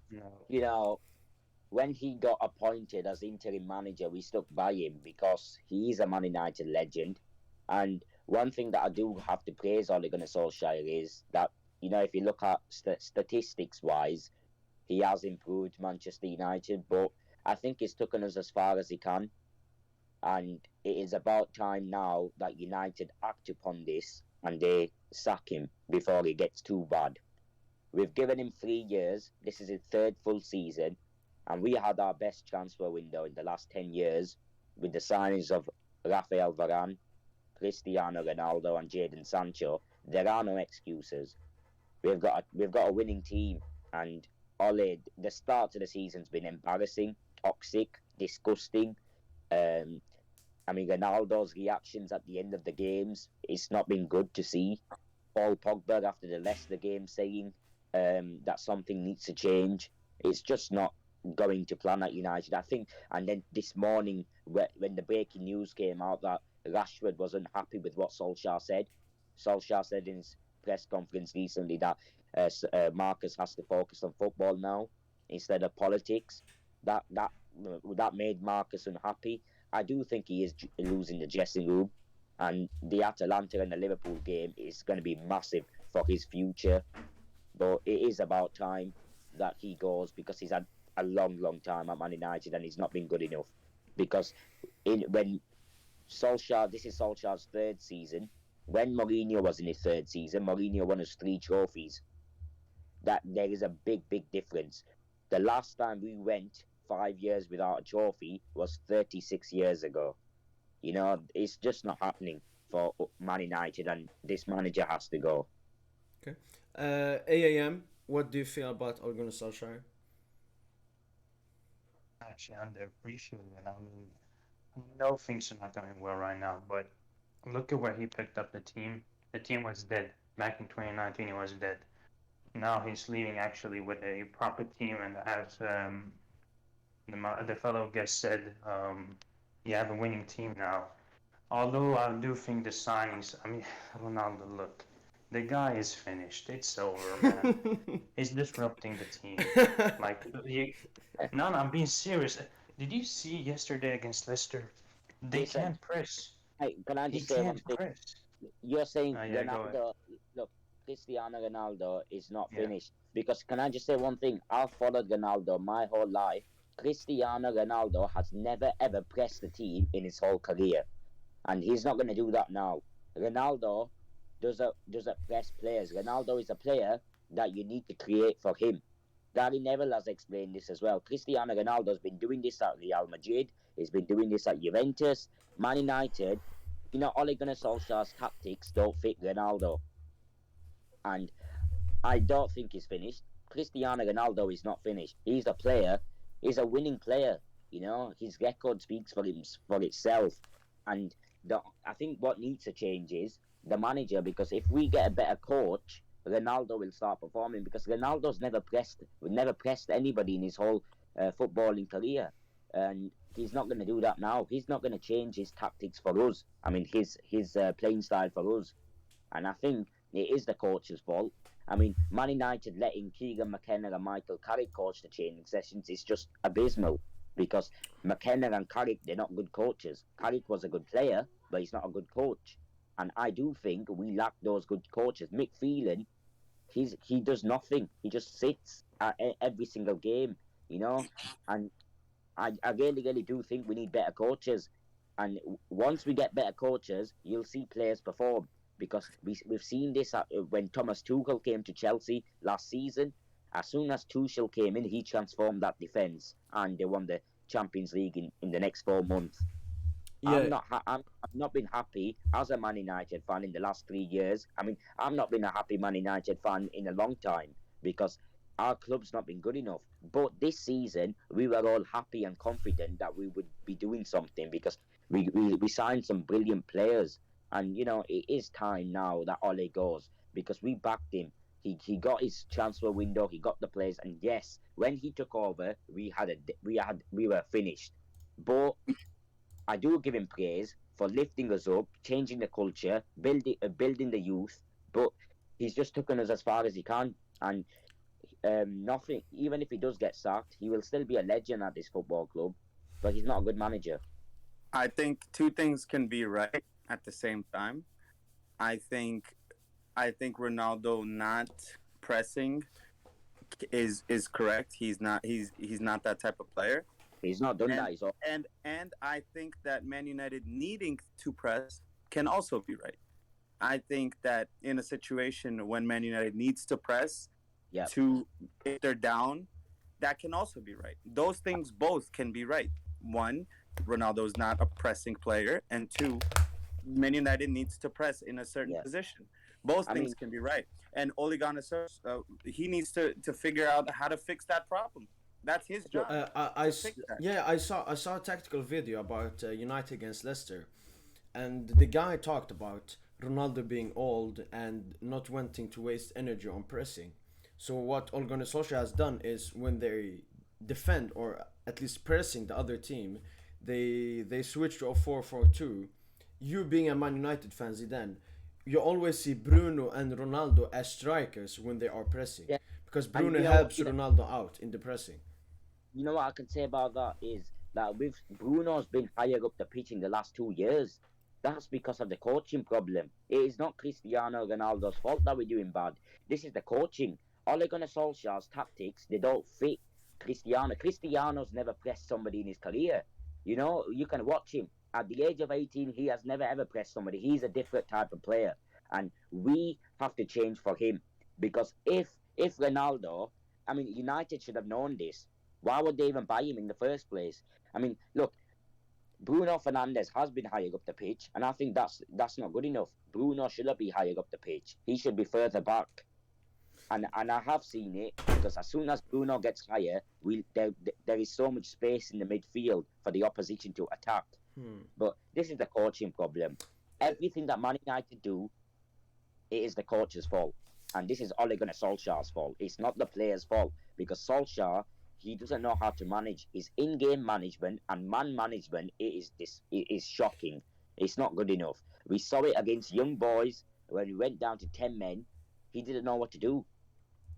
when he got appointed as interim manager, we stuck by him because he's a Man United legend. And one thing that I do have to praise Ole Gunnar Solskjaer is that if you look at statistics wise, he has improved Manchester United, but I think he's taken us as far as he can, and it is about time now that United act upon this and they sack him before it gets too bad. We've given him 3 years. This is his third full season, and we had our best transfer window in the last 10 years with the signings of Rafael Varane, Cristiano Ronaldo, and Jadon Sancho. There are no excuses. We've got a winning team, and Ole, the start of the season's been embarrassing, toxic, disgusting. Um, I mean, Ronaldo's reactions at the end of the games, it's not been good to see. Paul Pogba after the Leicester game saying that something needs to change. It's just not going to plan at United, I think. And then this morning, when the breaking news came out that Rashford was unhappy with what Solskjaer said in his press conference recently that Marcus has to focus on football now instead of politics. That made Marcus unhappy. I do think he is losing the dressing room, and the Atalanta and the Liverpool game is going to be massive for his future. But it is about time that he goes because he's had a long, long time at Man United and he's not been good enough. Because when Solskjaer, this is Solskjaer's third season. When Mourinho was in his third season, Mourinho won us 3 trophies. That there is a big, big difference. The last time we went 5 years without a trophy was 36 years ago. It's just not happening for Man United, and this manager has to go. Okay. AAM, what do you feel about Ole Gunnar Solskjaer? Actually underappreciated. I mean, I know things are not going well right now, but look at where he picked up the team. The team was dead. Back in 2019, it was dead. Now he's leaving actually with a proper team, and as the fellow guest said, you have a winning team now. Although I do think the signings, I mean, Ronaldo, look, the guy is finished. It's over, man. He's disrupting the team. Like, no, I'm being serious. Did you see yesterday against Leicester? They Listen, can't press. hey, can I He just say one can't thing? press. You're saying Yeah, go ahead. Ronaldo, look, Cristiano Ronaldo is not Yeah. finished. Because can I just say one thing? I've followed Ronaldo my whole life. Cristiano Ronaldo has never ever pressed the team in his whole career, and he's not going to do that now. Ronaldo doesn't press players. Ronaldo is a player that you need to create for him. Gary Neville has explained this as well. Cristiano Ronaldo has been doing this at Real Madrid. He's been doing this at Juventus, Man United. Ole Gunnar Solskjaer's tactics don't fit Ronaldo, and I don't think he's finished. Cristiano Ronaldo is not finished. He's a player. He's a winning player. His record speaks for him for itself, and I think what needs to change is the manager. Because if we get a better coach, Ronaldo will start performing. Because Ronaldo's never pressed anybody in his whole footballing career, and he's not going to do that now. He's not going to change his tactics for us. I mean, his playing style for us, and I think it is the coach's fault. I mean, Man United letting Keegan McKenna and Michael Carrick coach the training sessions is just abysmal, because McKenna and Carrick, they're not good coaches. Carrick was a good player, but he's not a good coach. And I do think we lack those good coaches. Mick Phelan, he does nothing. He just sits at every single game, and I really, really do think we need better coaches. And once we get better coaches, you'll see players perform. Because we've seen this when Thomas Tuchel came to Chelsea last season. As soon as Tuchel came in, he transformed that defence, and they won the Champions League in the next 4 months. Yeah, I'm not been happy as a Man United fan in the last 3 years. I mean, I've not been a happy Man United fan in a long time, because our club's not been good enough. But this season, we were all happy and confident that we would be doing something, because we signed some brilliant players. And it is time now that Ole goes, because we backed him. He got his transfer window. He got the players, and yes, when he took over, we were finished. But I do give him praise for lifting us up, changing the culture, building the youth. But he's just taken us as far as he can, and nothing. Even if he does get sacked, he will still be a legend at this football club. But he's not a good manager. I think two things can be right at the same time. I think I think Ronaldo not pressing is correct. He's not that type of player. He's not done And that. He's all, and I think that Man United needing to press can also be right. I think that in a situation when Man United needs to press yeah, to if they're down, that can also be right. Those things both can be right. One, Ronaldo is not a pressing player, and two, Man United needs to press in a certain yeah. position. Both I things mean, can be right. And Ole Gunnar Solskjaer, he needs to figure out how to fix that problem. That's his look, job to fix that. Yeah, I saw a tactical video about United against Leicester, and the guy talked about Ronaldo being old and not wanting to waste energy on pressing. So what Ole Gunnar Solskjaer has done is when they defend or at least pressing the other team, they switch to a 4-4-2. You being a Man United fan, Zidane, you always see Bruno and Ronaldo as strikers when they are pressing yeah. because And Bruno helps Ronaldo out in the pressing. you know what I can say about that is that with Bruno's been higher up the pitch in the last 2 years. That's because of the coaching problem. It is not Cristiano Ronaldo's fault that we're doing bad. This is the coaching. Ole Gunnar Solskjaer's tactics, they don't fit Cristiano. Cristiano's never pressed somebody in his career. You know, you can watch him. At the age of 18, he has never ever pressed somebody. He's a different type of player. And we have to change for him. Because if Ronaldo, I mean, United should have known this. Why would they even buy him in the first place? I mean, look, Bruno Fernandes has been higher up the pitch, and I think that's not good enough. Bruno shouldn't be higher up the pitch. He should be further back. And I have seen it because as soon as Bruno gets higher, there is so much space in the midfield for the opposition to attack. But this is the coaching problem. Everything that Man United do, it is the coach's fault. And this is Ole Gunnar Solskjaer's fault. It's not the player's fault because Solskjaer, he doesn't know how to manage his in-game management and man management. It is shocking. It's not good enough. We saw it against young boys when we went down to 10 men. He didn't know what to do.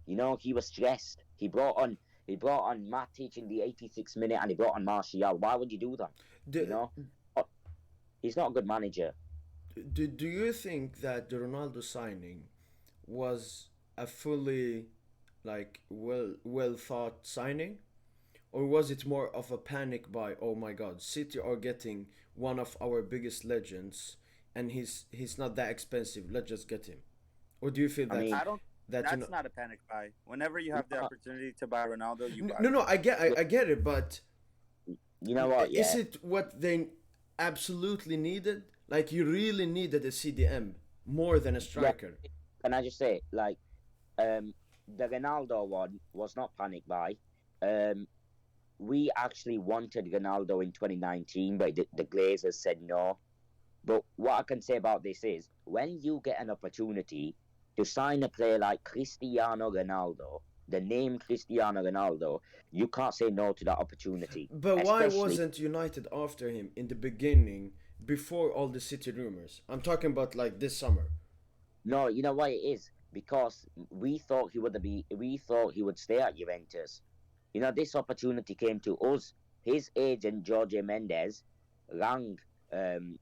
You know, he was stressed. He brought on Matic in the 86th minute and he brought on Martial. Why would you do that? You Do, know, he's not a good manager. do you think that the Ronaldo signing was a fully like well thought signing, or was it more of a panic buy? Oh my God, City are getting one of our biggest legends, and he's not that expensive. Let's just get him. Or do you feel I that mean, I don't. that That's not a panic buy. Whenever you have the no, opportunity to buy Ronaldo, you buy no, him. I get it, but you know what? is Yeah, it what they absolutely needed? Like you really needed a CDM more than a yeah. striker. Can I just say, like, the Ronaldo one was not panic buy. Um, we actually wanted Ronaldo in 2019, but the Glazers said no. But what I can say about this is when you get an opportunity to sign a player like Cristiano Ronaldo, the name Cristiano Ronaldo, you can't say no to that opportunity. But why Especially, wasn't United after him in the beginning before all the City rumors? I'm talking about like this summer. no, you know why it is? Because we thought he would stay at Juventus. You know, this opportunity came to us. His agent, Jorge Mendes, rang um,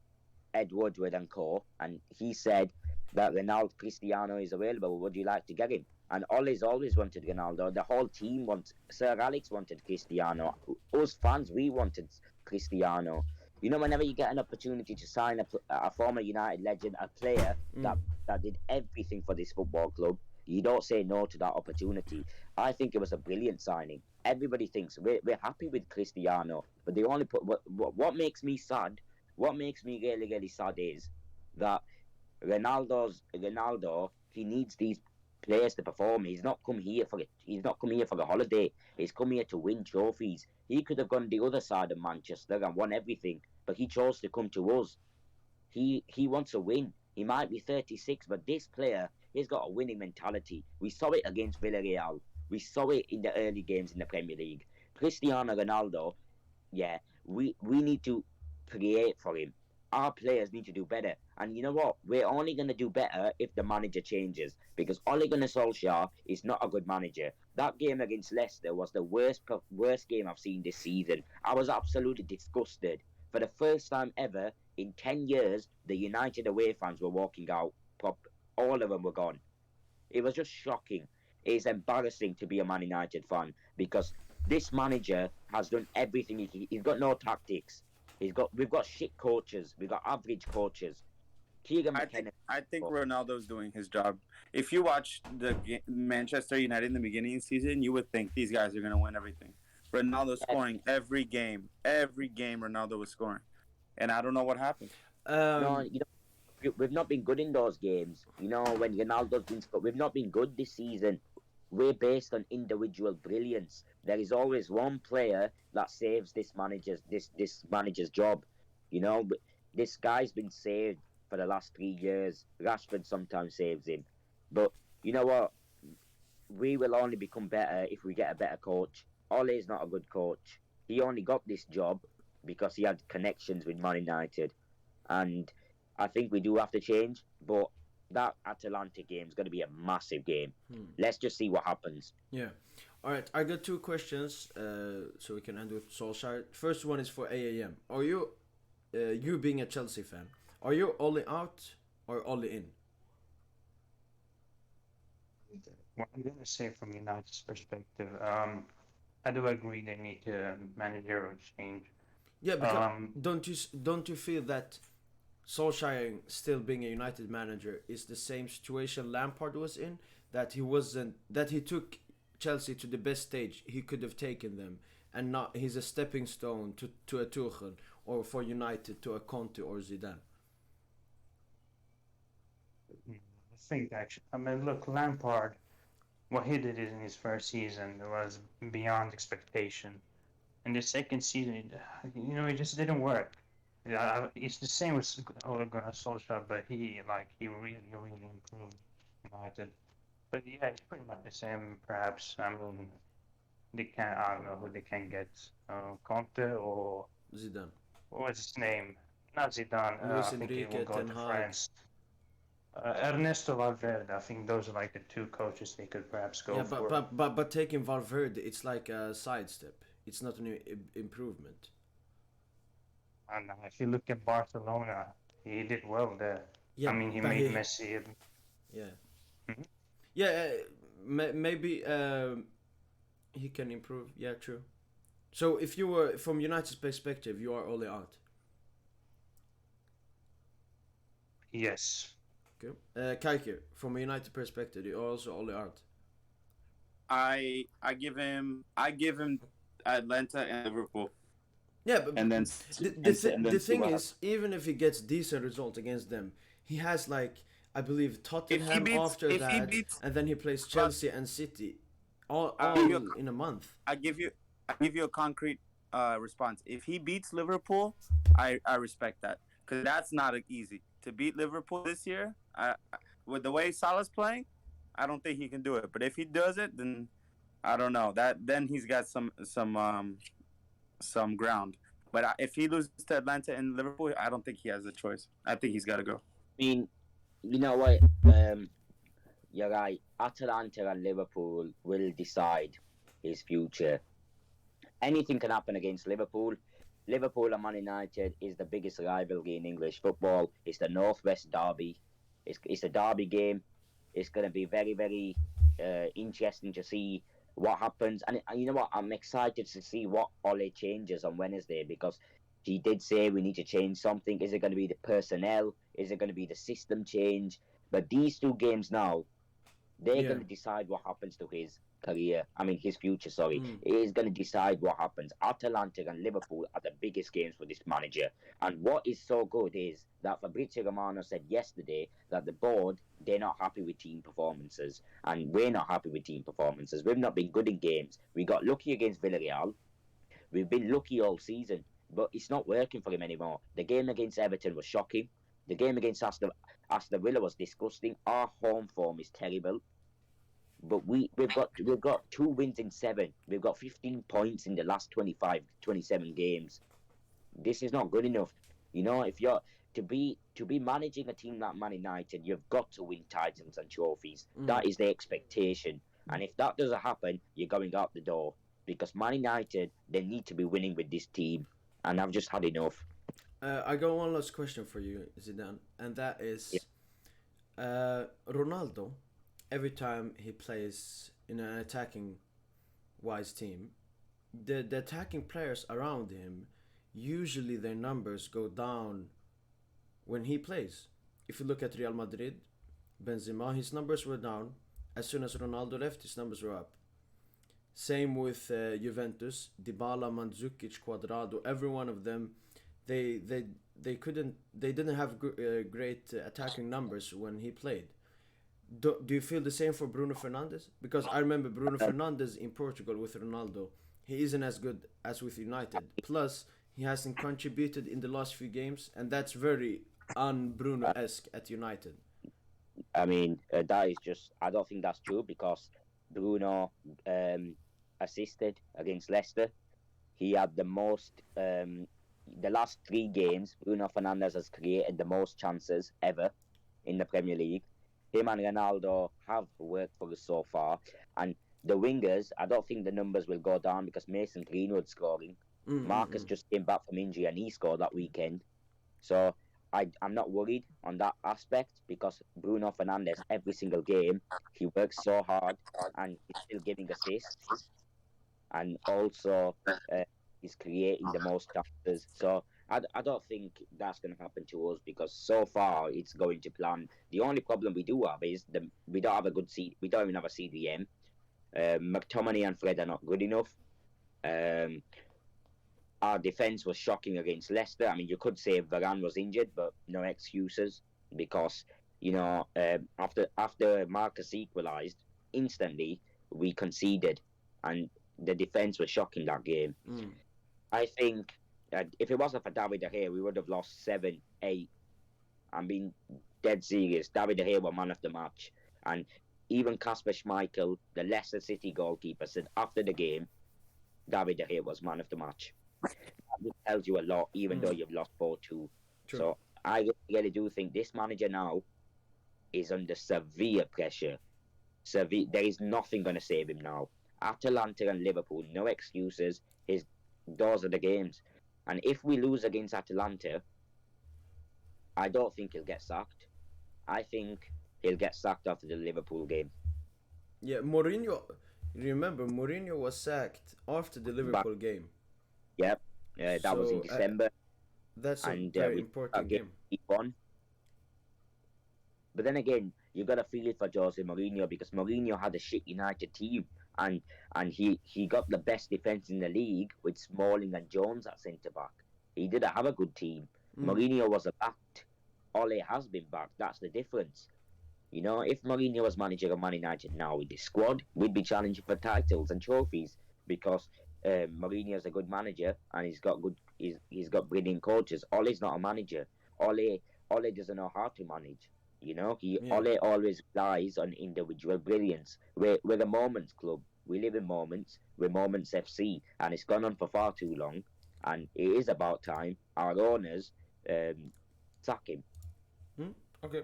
Ed Woodward and co. And he said that Ronaldo Cristiano is available. Would you like to get him? And Ollie's always wanted Ronaldo. The whole team wants. Sir Alex wanted Cristiano. Us fans, we wanted Cristiano. You know, whenever you get an opportunity to sign a former United legend, a player Mm. that did everything for this football club, you don't say no to that opportunity. I think it was a brilliant signing. Everybody thinks we're happy with Cristiano, but they only put what makes me sad. What makes me really really sad is that Ronaldo. He needs these players to perform. He's not come here for a holiday. He's come here to win trophies. He could have gone the other side of Manchester and won everything, but he chose to come to us. He wants a win. He might be 36, but this player, he's got a winning mentality. We saw it against Villarreal. We saw it in the early games in the Premier League. Cristiano Ronaldo, yeah, we need to create for him. Our players need to do better. And you know what? We're only going to do better if the manager changes. Because Ole Gunnar Solskjaer is not a good manager. That game against Leicester was the worst game I've seen this season. I was absolutely disgusted. For the first time ever in 10 years, the United away fans were walking out all of them were gone. It was just shocking. It's embarrassing to be a Man United fan because this manager has done everything. He's got no tactics. We've got shit coaches. We've got average coaches. Keegan McKenna. I think Ronaldo's doing his job. If you watch Manchester United in the beginning of the season, you would think these guys are going to win everything. Ronaldo's scoring every game. Every game Ronaldo was scoring. And I don't know what happened. No, we've not been good in those games. You know, when Ronaldo's been scored, we've not been good this season. We're based on individual brilliance. There is always one player that saves this manager's job. You know, this guy's been saved for the last 3 years. Rashford sometimes saves him, but you know what? We will only become better if we get a better coach. Ole's not a good coach. He only got this job because he had connections with Man United, and I think we do have to change. But that Atalanta game is going to be a massive game. Let's just see what happens. Yeah. All right. I got two questions, so we can end with Solskjaer. First one is for AAM. Are you, you being a Chelsea fan, are you Ole out or Ole in? What I'm gonna say from United's perspective, I do agree they need to managerial change. Yeah, because don't you feel that Solskjaer still being a United manager is the same situation Lampard was in, that he took Chelsea to the best stage he could have taken them, and not he's a stepping stone to a Tuchel, or for United to a Conte or Zidane. I think actually, I mean, look, Lampard, what he did in his first season was beyond expectation. In the second season, it just didn't work. Yeah, it's the same with Ole Gunnar Solskjaer, but he really improved United. But yeah, it's pretty much the same. Perhaps I mean, I don't know who they can get. Conte or Zidane. what was his name? Not Zidane. Luis I think he will Enrique, go Ten to Hag. France. Ernesto Valverde. I think those are like the two coaches they could perhaps go Yeah, for. but taking Valverde, it's like a sidestep. It's not an improvement. And if you look at Barcelona, he did well there. Yeah, I mean, he but made Messi. Yeah. Mhm. Yeah, maybe he can improve. Yeah, true. So if you were from United's perspective, you are only out. Yes. Okay. Kaike, from a United perspective, you are also only out. I give him Atlanta and Liverpool. Yeah, but And then the thing is, even if he gets decent result against them, he has like I believe Tottenham after that, and then he plays Chelsea and City, all in a month. I give you a concrete response. If he beats Liverpool, I respect that, because that's not easy to beat Liverpool this year. With the way Salah's playing, I don't think he can do it. But if he does it, then I don't know. Then he's got some ground. But if he loses to Atlanta and Liverpool, I don't think he has a choice. I think he's got to go. I mean, you know what? You're right. Atalanta and Liverpool will decide his future. Anything can happen against Liverpool. Liverpool and Man United is the biggest rivalry in English football. It's the Northwest Derby. It's a derby game. It's going to be very, very interesting to see what happens. And you know what? I'm excited to see what Ole changes on Wednesday, because he did say we need to change something. Is it going to be the personnel? Is it going to be the system change? But these two games now, they're going to decide what happens to his career. I mean, his future, sorry. It is going to decide what happens. Atalanta and Liverpool are the biggest games for this manager. And what is so good is that Fabrizio Romano said yesterday that the board, they're not happy with team performances. And we're not happy with team performances. We've not been good in games. We got lucky against Villarreal. We've been lucky all season. But it's not working for him anymore. The game against Everton was shocking. The game against Aston Villa was disgusting. Our home form is terrible. But we've got 2 wins in 7. We've got 15 points in the last 27 games. This is not good enough. You know, if you're to be managing a team like Man United, you've got to win titles and trophies. That is the expectation. And if that doesn't happen, you're going out the door. Because Man United, they need to be winning with this team. And I've just had enough. I got one last question for you, Zidane, and that is, Ronaldo, every time he plays in an attacking wise team, the attacking players around him, usually their numbers go down when he plays. If you look at Real Madrid, Benzema, his numbers were down. As soon as Ronaldo left, his numbers were up. Same with Juventus, Dybala, Mandzukic, Cuadrado, every one of them, they they they didn't have great attacking numbers when he played. Do you feel the same for Bruno Fernandes? Because I remember Bruno Fernandes in Portugal with Ronaldo. He isn't as good as with United. Plus, he hasn't contributed in the last few games, and that's very un-Bruno esque at United. I mean, that is just. I don't think that's true because Bruno assisted against Leicester. He had the most. The last 3 games, Bruno Fernandes has created the most chances ever in the Premier League. Him and Ronaldo have worked for us so far, and the wingers. I don't think the numbers will go down because Mason Greenwood's scoring. Marcus just came back from injury and he scored that weekend. So I'm not worried on that aspect because Bruno Fernandes, every single game, he works so hard and he's still giving assists and also he's creating the most chances. So I don't think that's going to happen to us because so far it's going to plan. The only problem we do have is we don't have a good seat. We don't even have a CDM. McTominay and Fred are not good enough. Um, our defence was shocking against Leicester. I mean, you could say Varane was injured, but no excuses because after Marcus equalised instantly, we conceded, and the defence was shocking that game. I think if it wasn't for David De Gea, we would have lost 7-8. I'm being dead serious. David De Gea was man of the match, and even Kasper Schmeichel, the Leicester City goalkeeper, said after the game, David De Gea was man of the match. That tells you a lot, even though you've lost 4-2. True. So I really do think this manager now is under severe pressure. There is nothing going to save him now. Atalanta and Liverpool, no excuses. Those are the games. And if we lose against Atalanta, I don't think he'll get sacked. I think he'll get sacked after the Liverpool game. Yeah, Mourinho. Remember, Mourinho was sacked after the Liverpool game. Yep, that was in December. That's a very important game. Won. But then again, you got to feel it for Jose Mourinho because Mourinho had a shit United team, and he got the best defense in the league with Smalling and Jones at centre back. He didn't have a good team. Mourinho was backed. Ole has been backed. That's the difference. You know, if Mourinho was manager of Man United now with this squad, we'd be challenging for titles and trophies because Mourinho's a good manager and he's got brilliant coaches. Ole's not a manager. Ole doesn't know how to manage. You know, Ole always relies on individual brilliance. We're a moments club. We live in moments. We're Moments FC, and it's gone on for far too long. And it is about time our owners sack him. Okay,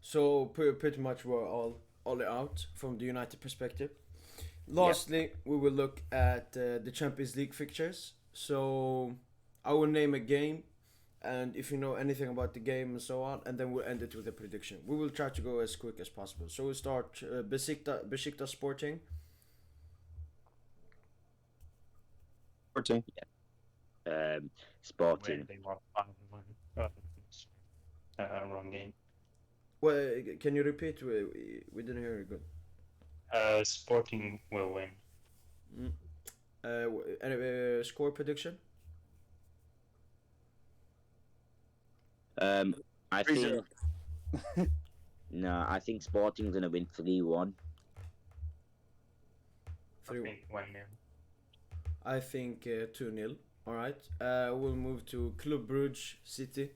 so pretty much we're all out from the United perspective. Lastly, we will look at the Champions League fixtures. So I will name a game, and if you know anything about the game and so on, and then we'll end it with a prediction. We will try to go as quick as possible. So we'll start Besiktas Sporting. Sporting. Sporting. They won 5-1. Wrong game. Well, can you repeat? We didn't hear it good. Sporting will win. Score prediction? I think no. I think Sporting's gonna win 3-1. 3-1. 1-0. I think 2-0. All right. We'll move to Club Brugge City.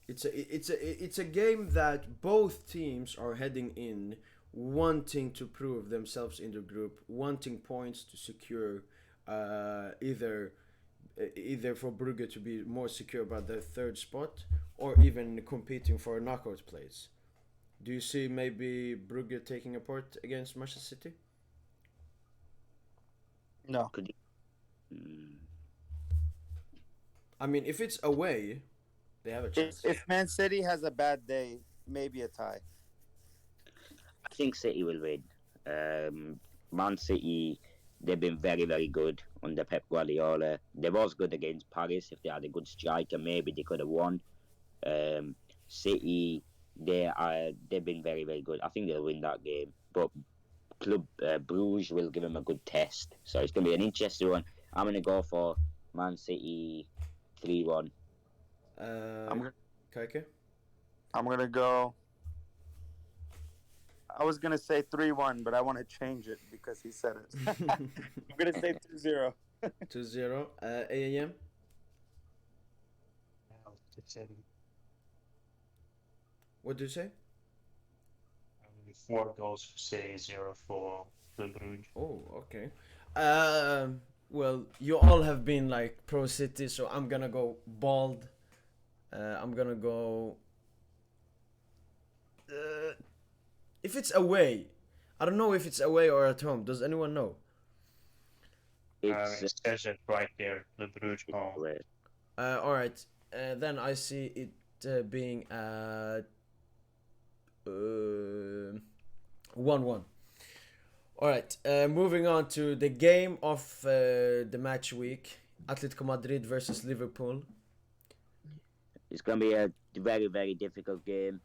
It's a game that both teams are heading in, wanting to prove themselves in the group, wanting points to secure, either for Brugge to be more secure about their third spot, or even competing for a knockout place. Do you see maybe Brugge taking a part against Manchester City? No. Could you? I mean, if it's away, they have a chance. If Man City has a bad day, maybe a tie. I think City will win. Man City, they've been very, very good under Pep Guardiola. They was good against Paris. If they had a good striker, maybe they could have won. Um, City, they've been very, very good. I think they'll win that game. But Club Bruges will give them a good test. So it's going to be an interesting one. I'm going to go for Man City 3-1. I'm Kaike? I'm gonna go. I was gonna say 3-1, but I want to change it because he said it. I'm gonna say 2-0. 2-0. AAM? What do you say? 4 goals for City, 0 for Club Brugge. Oh, okay. Well, you all have been like pro City, so I'm gonna go bald. I'm gonna go. If it's away, I don't know if it's away or at home. Does anyone know? It's It says it right there, Club Brugge home. All right. Then I see it being 1-1. All right. Moving on to the game of the match week: Atletico Madrid versus Liverpool. It's going to be a very, very difficult game.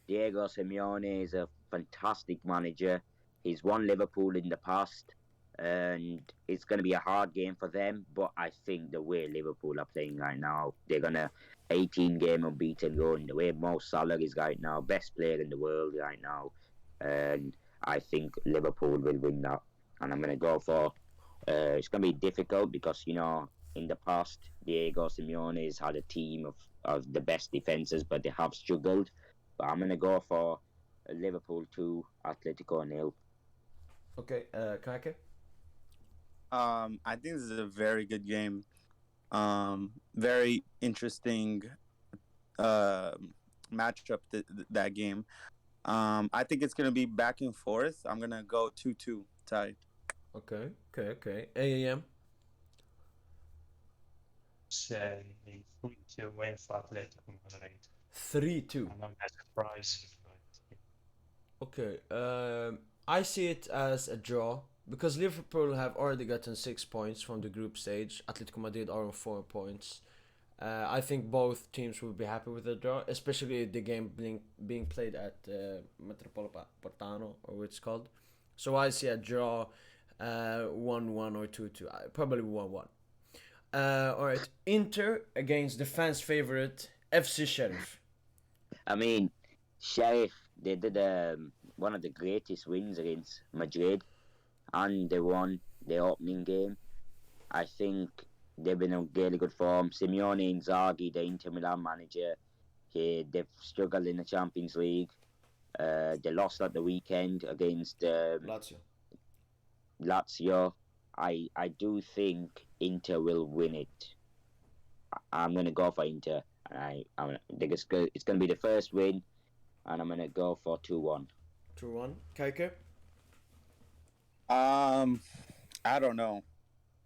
Diego Simeone is a fantastic manager. He's won Liverpool in the past, and it's going to be a hard game for them. But I think the way Liverpool are playing right now, they're going to 18-game unbeaten run. The way Mo Salah is right now, best player in the world right now, and I think Liverpool will win that. And I'm going to go for. It's going to be difficult because in the past, Diego Simeone has had a team of the best defences, but they have struggled. But I'm going to go for Liverpool 2, Atletico 0. Okay, Kaike? I think this is a very good game. Very interesting matchup that game. I think it's gonna be back and forth. I'm gonna go 2-2 tie. Okay. AAM? Say 3-2 win for Atletico Madrid. 3-2. I'm not that surprised. Okay. I see it as a draw because Liverpool have already gotten 6 points from the group stage. Atletico Madrid are on 4 points. I think both teams will be happy with the draw, especially the game being played at Metropolitano, or what it's called. So I see a draw, 1-1 or 2-2, probably 1-1. Alright, Inter against the fans' favorite, FC Sheriff. I mean, Sheriff, they did one of the greatest wins against Madrid, and they won the opening game. I think they've been in really good form. Simeone Inzaghi, the Inter Milan manager, they've struggled in the Champions League. They lost at the weekend against Lazio. I do think Inter will win it. I'm going to go for Inter. I think it's going to be the first win, and I'm going to go for 2-1. 2-1. Kaike? I don't know.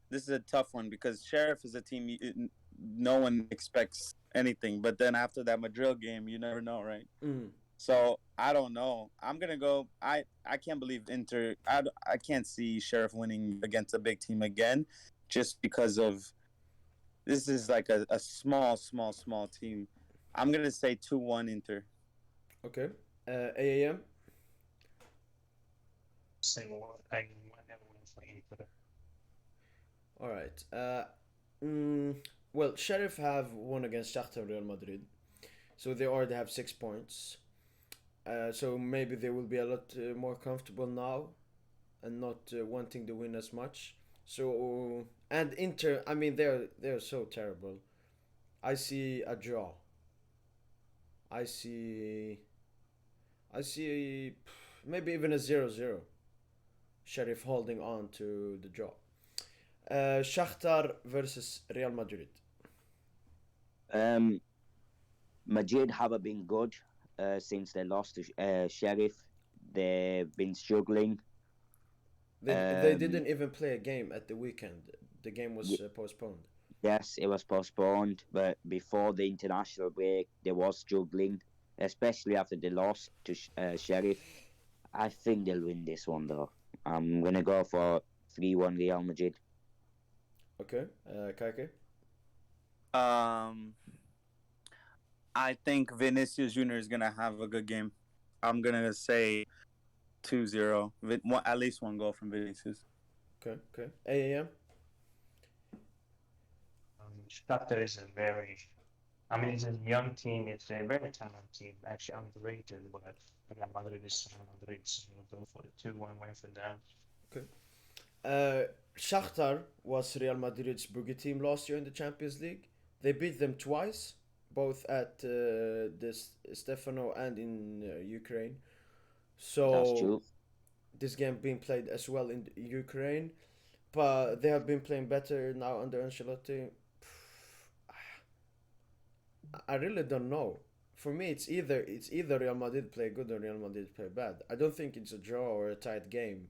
This is a tough one because Sheriff is a team no one expects anything. But then after that Madrid game, you never know, right? So I don't know. I'm gonna go. I can't believe Inter. I can't see Sheriff winning against a big team again, just because of this is like a small team. I'm gonna say 2-1 Inter. Okay. AAM? Same one. I never win for Inter. All right. Well, Sheriff have won against Shakhtar and Real Madrid, so they already have 6 points. So maybe they will be a lot more comfortable now, and not wanting to win as much. So and Inter, I mean they're so terrible. I see a draw. I see maybe even a 0-0. Sheriff holding on to the draw. Shakhtar versus Real Madrid. Madrid haven't been good since they lost to Sheriff. They've been struggling. They didn't even play a game at the weekend. The game was postponed. Yes, it was postponed, but before the international break, they was struggling. especially after they lost to Sheriff. I think they'll win this one though. I'm gonna go for 3-1 Real Madrid. Okay, Kake. Um, I think Vinicius Junior is gonna have a good game. I'm gonna say 2-0. At least one goal from Vinicius. Okay, okay. AAM. Shakhtar is a very, I mean, it's a young team. It's a very talented team, actually underrated. But Real Madrid is Real Madrid, so we'll go for the 2-1 win for them. Okay. Shakhtar was Real Madrid's boogie team last year in the Champions League. They beat them twice, both at this Stefano and in Ukraine. That's So true. this game being played as well in Ukraine, but they have been playing better now under Ancelotti. I really don't know. For me, it's either Real Madrid play good or Real Madrid play bad. I don't think it's a draw or a tight game.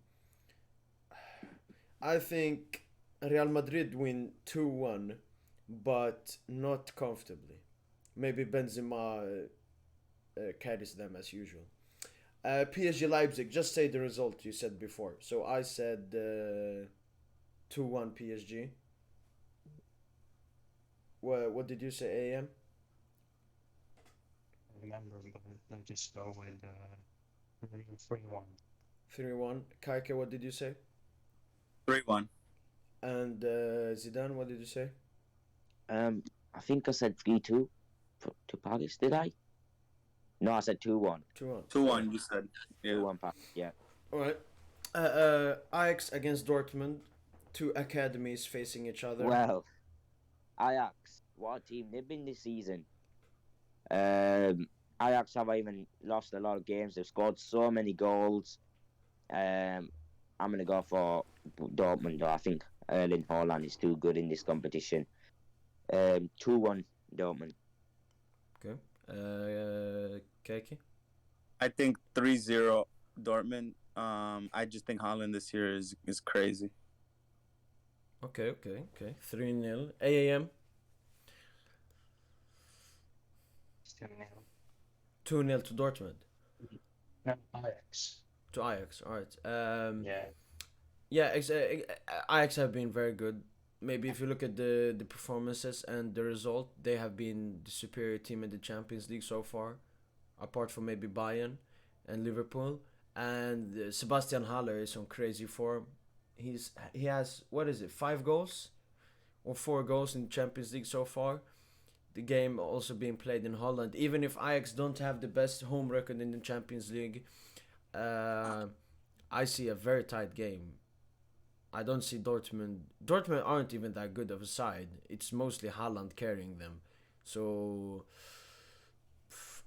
I think Real Madrid win 2-1, but not comfortably. Maybe Benzema carries them as usual. PSG Leipzig, just say the result you said before. So I said 2-1 PSG. What did you say, AM? I remember, but I'll just go with 3-1. 3-1. Kaike, what did you say? 3-1. And Zidane, what did you say? I think I said 3-2 to Paris. Did I? No, I said 2-1. 2-1. 2-1. You said. Yeah. 2-1 Paris. Yeah. Alright. Ajax against Dortmund. Two academies facing each other. Well, Ajax, what a team they've been this season. Ajax have even lost a lot of games. They've scored so many goals. I'm gonna go for Dortmund though. I think Erling Haaland is too good in this competition. 2-1 Dortmund. Okay. Keiki? I think 3-0 Dortmund. I just think Holland this year is crazy. Okay. 3-0. AAM? 2-0 to Dortmund. No, Ajax. To Ajax, alright. Yeah. Ajax have been very good. Maybe if you look at the performances and the result, they have been the superior team in the Champions League so far, apart from maybe Bayern and Liverpool. And Sebastian Haller is on crazy form. He has, what is it, 5 goals or 4 goals in the Champions League so far. The game also being played in Holland. Even if Ajax don't have the best home record in the Champions League, I see a very tight game. I don't see Dortmund. Dortmund aren't even that good of a side. It's mostly Haaland carrying them. So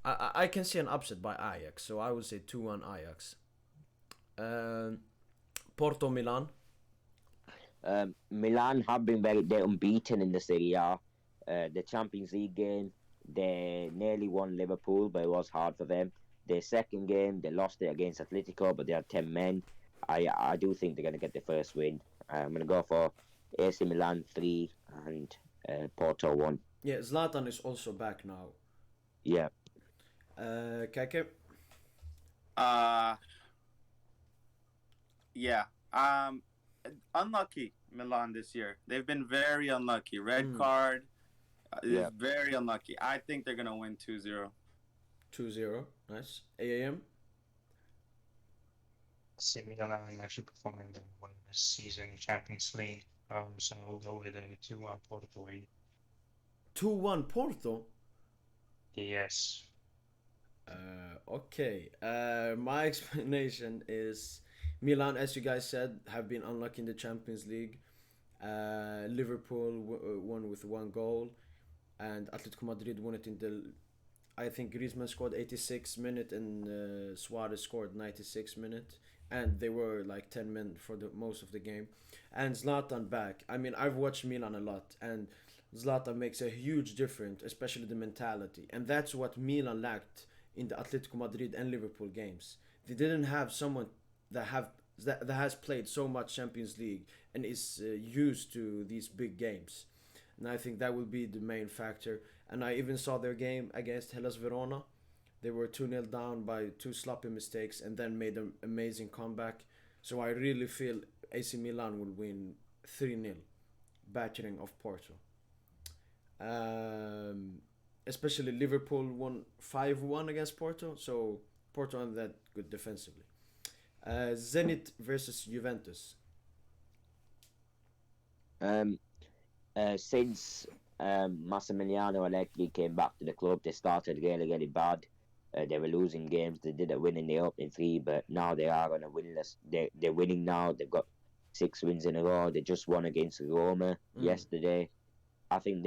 I can see an upset by Ajax. So I would say 2-1 Ajax. Porto Milan. Milan have been they're unbeaten in the Serie A. The Champions League game, they nearly won Liverpool, but it was hard for them. Their second game, they lost it against Atletico, but they had 10 men. I do think they're going to get the first win. I'm going to go for AC Milan 3 and Porto 1. Yeah, Zlatan is also back now. Yeah. Keke? Yeah. Unlucky Milan this year. They've been very unlucky. Red card. Yeah. Very unlucky. I think they're gonna win 2-0. 2-0. Nice. AAM? AC Milan are actually performing well this season in Champions League. So I'll go with a 2-1 Porto win. 2-1 Porto? Yes. Okay. My explanation is Milan, as you guys said, have been unlucky in the Champions League. Liverpool won with 1 goal, and Atletico Madrid won it in the. I think Griezmann scored 86 minute and Suarez scored 96 minute, and they were like 10 men for the most of the game. And Zlatan back. I mean, I've watched Milan a lot, and Zlatan makes a huge difference, especially the mentality, and that's what Milan lacked in the Atletico Madrid and Liverpool games. They didn't have someone that has played so much Champions League and is used to these big games. And I think that will be the main factor. And I even saw their game against Hellas Verona. They were 2-0 down by two sloppy mistakes and then made an amazing comeback. So I really feel AC Milan will win 3-0, battering of Porto. Um, Especially Liverpool won 5-1 against Porto, so Porto aren't that good defensively. Zenit versus Juventus. Um, since Massimiliano Allegri came back to the club, they started really, really bad. They were losing games. They didn't win in the opening three, but now they are on a win list. They're winning now. They've got 6 wins in a row. They just won against Roma yesterday. I think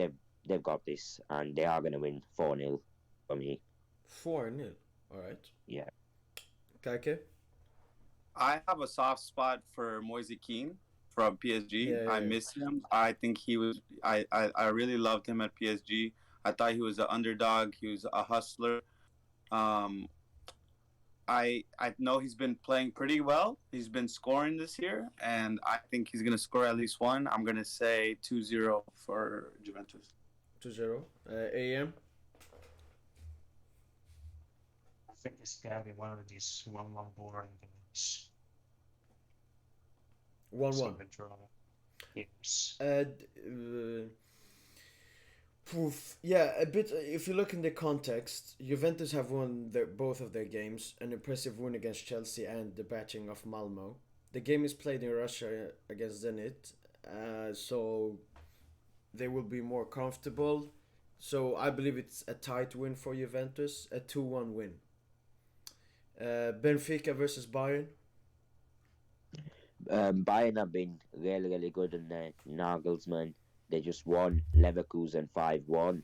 they've got this, and they are going to win 4-0 for me. 4-0. Alright. Yeah. Kake? I have a soft spot for Moise Kean from PSG. Yeah, I yeah. miss him. I think he was. I really loved him at PSG. I thought he was an underdog. He was a hustler. Um, I know he's been playing pretty well. He's been scoring this year, and I think he's gonna score at least one. I'm gonna say 2-0 for Juventus. 2-0. AM? I think it's gonna be one of these 1-1 boring games. 1-1. Sort of a draw. Yes. Yeah, a bit. If you look in the context, Juventus have won both of their games, an impressive win against Chelsea and the batching of Malmo. The game is played in Russia against Zenit, so they will be more comfortable. So I believe it's a tight win for Juventus, a 2-1 win. Benfica versus Bayern. Bayern have been really, really good in the Nagelsmann. They just won Leverkusen 5-1.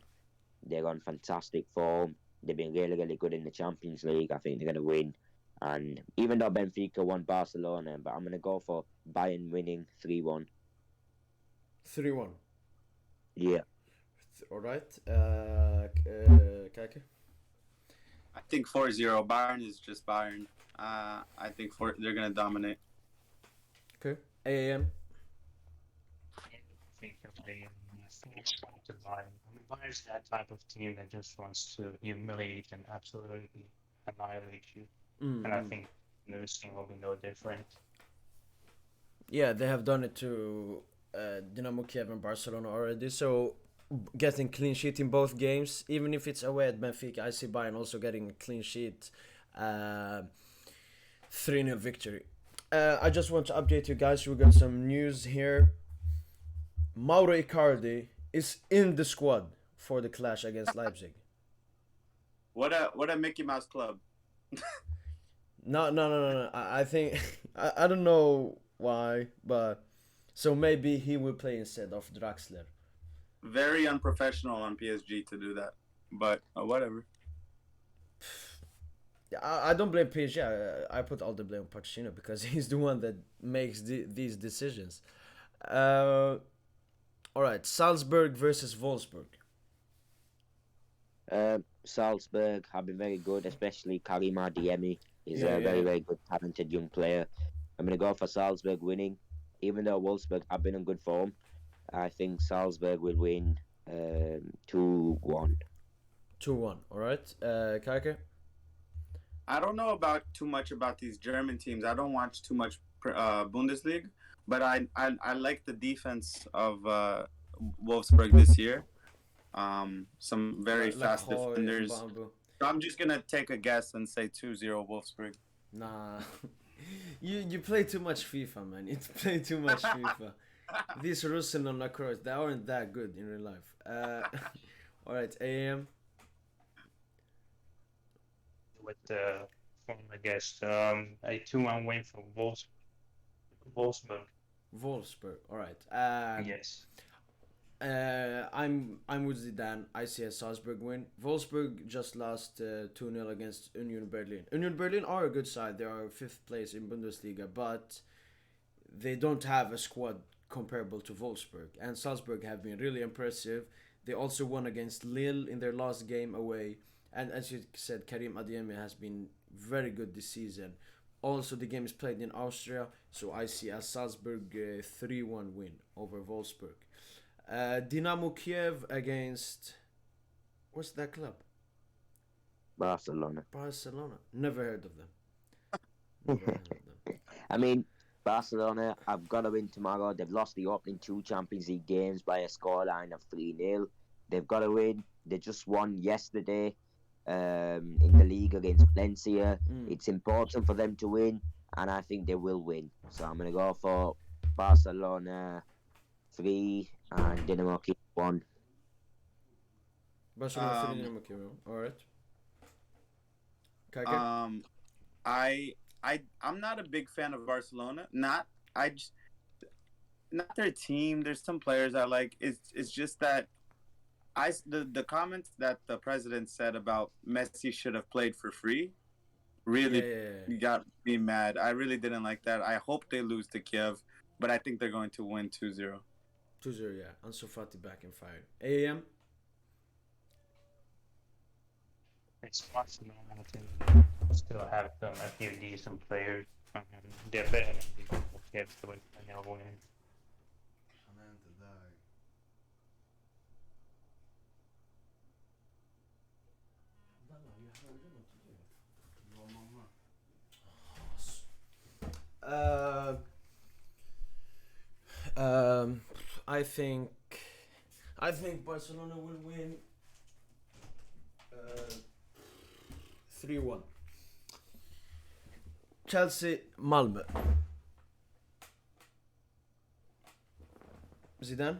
They're on fantastic form. They've been really, really good in the Champions League. I think they're going to win. And even though Benfica won Barcelona, but I'm going to go for Bayern winning 3-1. 3-1. Yeah. Alright. Kake? I think 4-0. Bayern is just Bayern. I think they're gonna dominate. Okay. AM? I think of the to Bayern. I mean, Bayern's that type of team that just wants to humiliate and absolutely annihilate you. And I think this team will be no different. Yeah, they have done it to Dynamo Kiev and Barcelona already. So getting clean sheet in both games, even if it's away at Benfica, I see Bayern also getting a clean sheet. 3-0 victory. I just want to update you guys. We got some news here. Mauro Icardi is in the squad for the clash against Leipzig. What a Mickey Mouse club. No. I think I don't know why, but so maybe he will play instead of Draxler. Very unprofessional on PSG to do that, but whatever. I don't blame PSG. I put all the blame on Pochettino because he's the one that makes these decisions. All right, Salzburg versus Volsberg. Salzburg have been very good, especially Karim Adeyemi. He's Yeah, a very, yeah. very good, talented young player. I'm going to go for Salzburg winning. Even though Wolfsburg have been in good form, I think Salzburg will win 2-1. 2-1. All right, Kake. I don't know too much about these German teams. I don't watch too much Bundesliga, but I like the defense of Wolfsburg this year. Some very fast Hoy and defenders. Bambu. So I'm just gonna take a guess and say 2-0 Wolfsburg. Nah, you play too much FIFA, man. You play too much FIFA. These Russen and Lacrosse, they aren't that good in real life. All right, AM. With the former guest, a 2-1 win for Wolfsburg. Wolfsburg. All right. Yes. I'm with Zidane. I see a Salzburg win. Wolfsburg just lost 2-0 against Union Berlin. Union Berlin are a good side. They are 5th place in Bundesliga, but they don't have a squad comparable to Wolfsburg. And Salzburg have been really impressive. They also won against Lille in their last game away. And as you said, Karim Adeyemi has been very good this season. Also, the game is played in Austria, so I see a Salzburg 3-1 win over Volsberg. Dynamo Kiev against... What's that club? Barcelona. Barcelona. Never heard of them. Never heard of them. I mean, Barcelona have got to win tomorrow. They've lost the opening two Champions League games by a scoreline of 3-0. They've got to win. They just won yesterday in the league against Valencia. It's important for them to win, and I think they will win. So I'm going to go for Barcelona 3 and Dinamo Kiev 1. Barcelona 3 Dinamo Kiev. All right. Kake? I'm not a big fan of Barcelona. Not their team. There's some players I like. It's just that the comments that the president said about Messi should have played for free really got me mad. I really didn't like that. I hope they lose to Kiev, but I think they're going to win 2-0. 2-0, yeah. Ansu Fati back in fire. AAM? It's Barcelona. I think still have a few decent players. They're better than the Kiev, so they'll win. I think Barcelona will win 3-1. Chelsea Malmo. Zidane.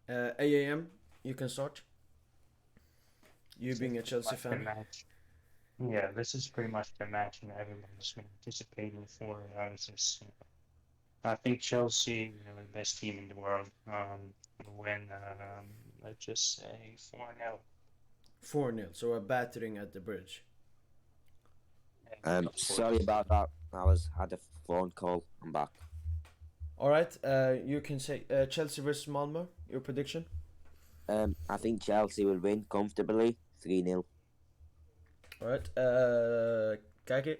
AAM, you can start. You being a Chelsea fan. Match. Yeah, this is pretty much the match and everyone's been anticipating for. I think Chelsea, the best team in the world, will win. Let's just say 4-0. 4-0, so a battering at the bridge. Sorry about that. Had a phone call. I'm back. All right. You can say Chelsea versus Malmo. Your prediction? I think Chelsea will win comfortably 3-0. All right. Kake?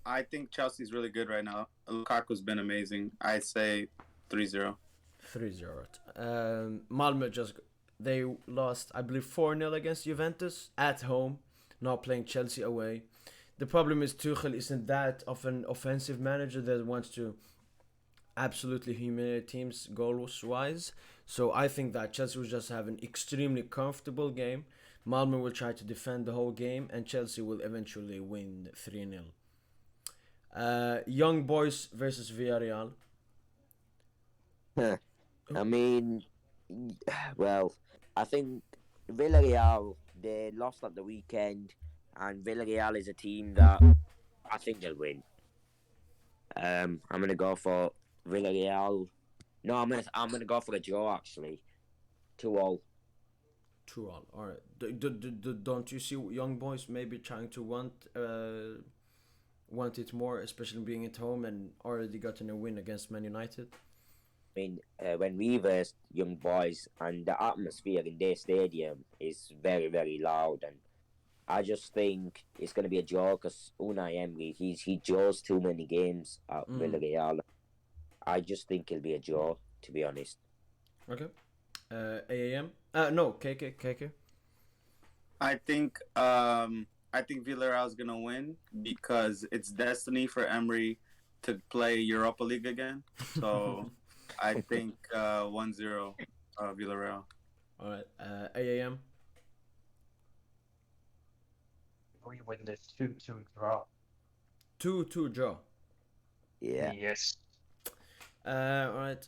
I think Chelsea's really good right now. Lukaku's been amazing. I say 3-0. 3-0. Malmo they lost, I believe, 4-0 against Juventus at home, now playing Chelsea away. The problem is Tuchel isn't that of an offensive manager that wants to absolutely humiliate teams goals-wise. So I think that Chelsea will just have an extremely comfortable game. Malmo will try to defend the whole game, and Chelsea will eventually win 3-0. Young Boys versus Villarreal. I mean, well, I think Villarreal, they lost at the weekend, and Villarreal is a team that I think they'll win. I'm gonna go for Villarreal. No, I'm gonna go for a draw actually. 2-2. 2-2. All right. Don't you see Young Boys maybe trying to want it more, especially being at home and already gotten a win against Man United? I mean, when we versed Young Boys, and the atmosphere in their stadium is very, very loud, and I just think it's going to be a draw because Unai Emery, he draws too many games at Villarreal. I just think it'll be a draw, to be honest. Okay. AAM? No, KK. I think Villarreal is gonna win because it's destiny for Emery to play Europa League again. So I think 1-0 Villarreal. All right. AAM. We win the 2-2 draw. 2-2 draw. Yeah. Yes. All right.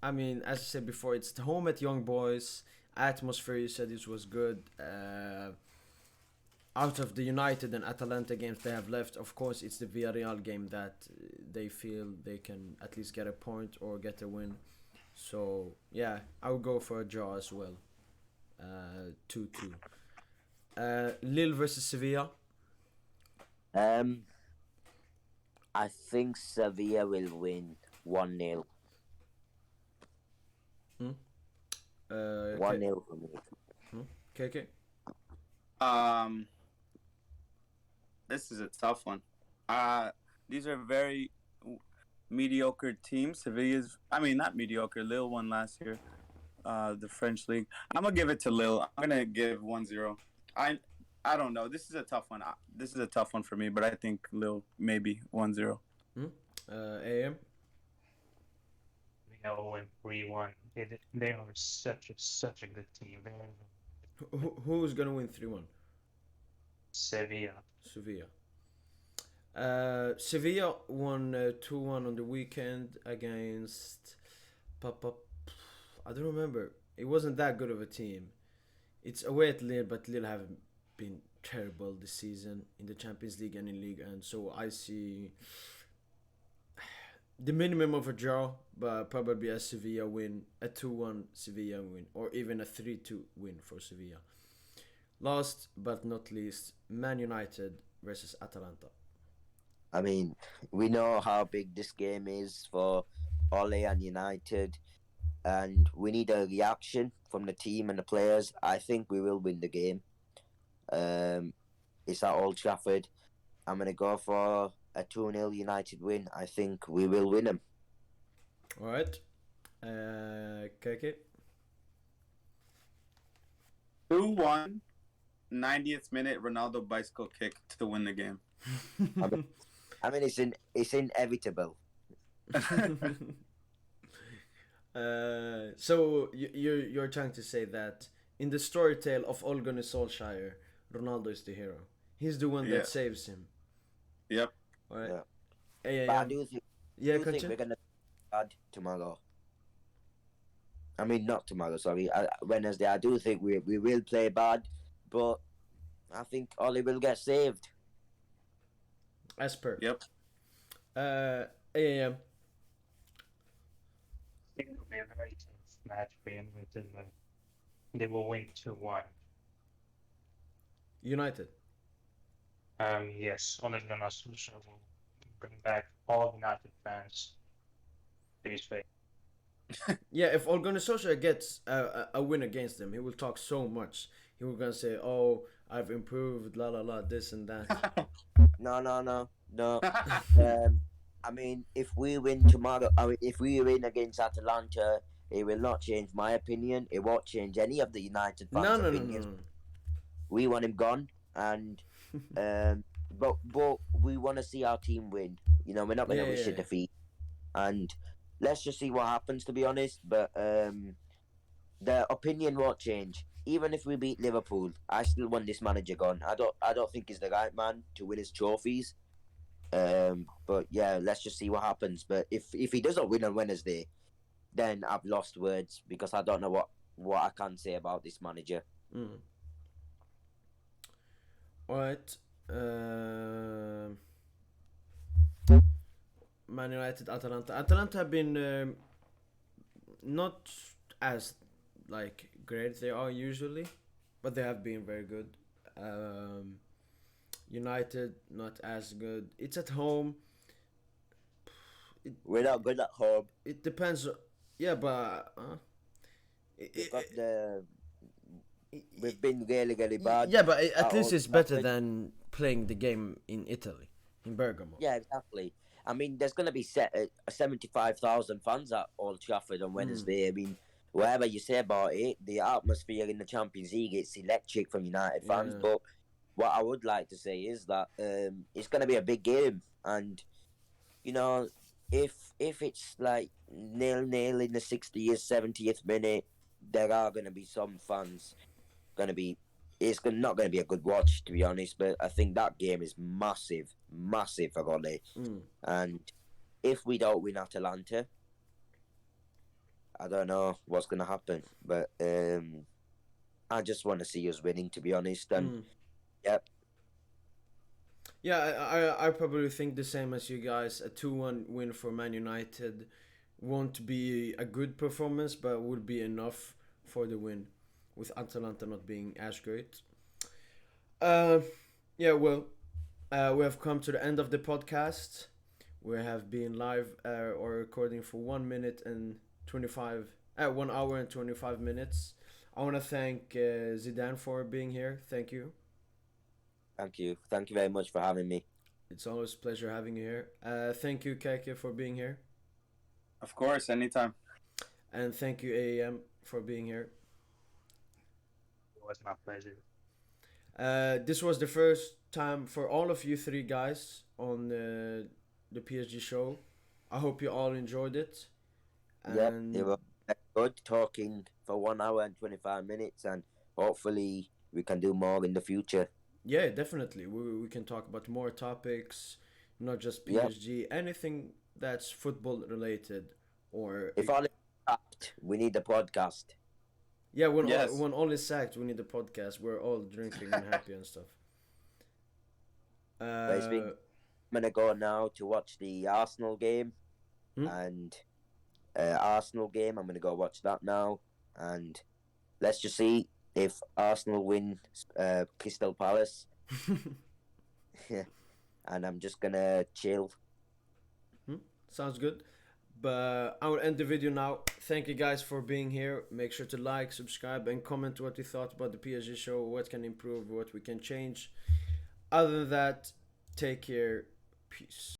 I mean, as I said before, it's the home at Young Boys. Atmosphere, you said this was good. Out of the United and Atalanta games they have left, of course, it's the Villarreal game that they feel they can at least get a point or get a win. So, yeah, I would go for a draw as well. 2-2. Lille versus Sevilla. I think Sevilla will win 1-0. 1-0 for me. KK? This is a tough one. These are very. mediocre team. Sevilla's, I mean, not mediocre. Lille won last year, the French league. I'm gonna give it to Lille. I'm gonna give 1-0. I don't know. This is a tough one. This is a tough one for me, but I think Lille maybe 1-0. AM. We know win 3-1. They are such a good team. Who's gonna win 3-1? Sevilla. Sevilla. Sevilla won 2-1 on the weekend against. I don't remember. It wasn't that good of a team. It's away at Lille, but Lille haven't been terrible this season in the Champions League and in League, and so I see the minimum of a draw, but probably a Sevilla win, a 2-1 Sevilla win, or even a 3-2 win for Sevilla. Last but not least, Man United versus Atalanta. I mean, we know how big this game is for Ole and United, and we need a reaction from the team and the players. I think we will win the game. It's at Old Trafford. I'm going to go for a 2-0 United win. I think we will win them. All right. KK? 2-1, 90th minute, Ronaldo bicycle kick to win the game. I mean, it's inevitable. So you're trying to say that in the story tale of Ole Gunnar Solskjaer, Ronaldo is the hero. He's the one that saves him. Yep. All right. Yeah. But I do think, we're gonna bad tomorrow. I mean, not tomorrow. Sorry, Wednesday. I do think we will play bad, but I think Ollie will get saved. As per. Yep. AAM. I think it'll be a very tough match for United. They will win 2-1. United. Yes, Ole Gunnar Solskjaer will bring back all United fans to his face. Yeah, if Ole Gunnar Solskjaer gets a win against them, he will talk so much. He will gonna say, "Oh, I've improved, la la la, this and that." No. I mean, if we win tomorrow, if we win against Atalanta, it will not change my opinion. It won't change any of the United fans' opinions. No. We want him gone, and but we want to see our team win. You know, we're not going to wish a defeat, and let's just see what happens. To be honest, but the opinion won't change. Even if we beat Liverpool, I still want this manager gone. I don't think he's the right man to win his trophies. But yeah, let's just see what happens. But if he doesn't win on Wednesday, then I've lost words because I don't know what I can say about this manager. Alright. Man United, Atalanta. Atalanta have been not as like great they are usually, but they have been very good. United not as good. It's at home. We're not good at home. It depends. Yeah, but we've been really bad. Yeah, but at least it's better than playing the game in Italy, in Bergamo. Yeah, exactly. I mean, there's going to be 75,000 fans at Old Trafford on Wednesday. I mean, whatever you say about it, the atmosphere in the Champions League, it's electric from United fans. Yeah. But what I would like to say is that it's going to be a big game. And, you know, if it's like 0-0 in the 60th, 70th minute, there are going to be some fans it's not going to be a good watch, to be honest, but I think that game is massive for Ole. And if we don't win Atalanta, I don't know what's going to happen, but I just want to see us winning, to be honest. And Yeah, I probably think the same as you guys. A 2-1 win for Man United won't be a good performance, but would be enough for the win, with Atalanta not being as great. Yeah, well, we have come to the end of the podcast. We have been live or recording for 1 hour and 25 minutes. I want to thank Zidane for being here. Thank you. Thank you very much for having me. It's always a pleasure having you here. Thank you, Keke, for being here. Of course, anytime. And thank you, AEM, for being here. It was my pleasure. This was the first time for all of you three guys on the PSG show. I hope you all enjoyed it. Yep, And it was good talking for 1 hour and 25 minutes, and hopefully we can do more in the future. yeah, definitely. We can talk about more topics, not just Yep. PSG, anything that's football related or If all is sacked, we need a podcast. yeah, Yes. when all is sacked, we need a podcast. We're all drinking and happy and stuff. But I'm gonna go now to watch the Arsenal game, Hmm? and Arsenal game. I'm gonna go watch that now, and let's just see if Arsenal win Crystal Palace, and I'm just gonna chill. Sounds good. But I will end the video now. Thank you guys for being here. Make sure to like, subscribe, and comment what you thought about the PSG show, what can improve, what we can change. Other than that, take care. Peace.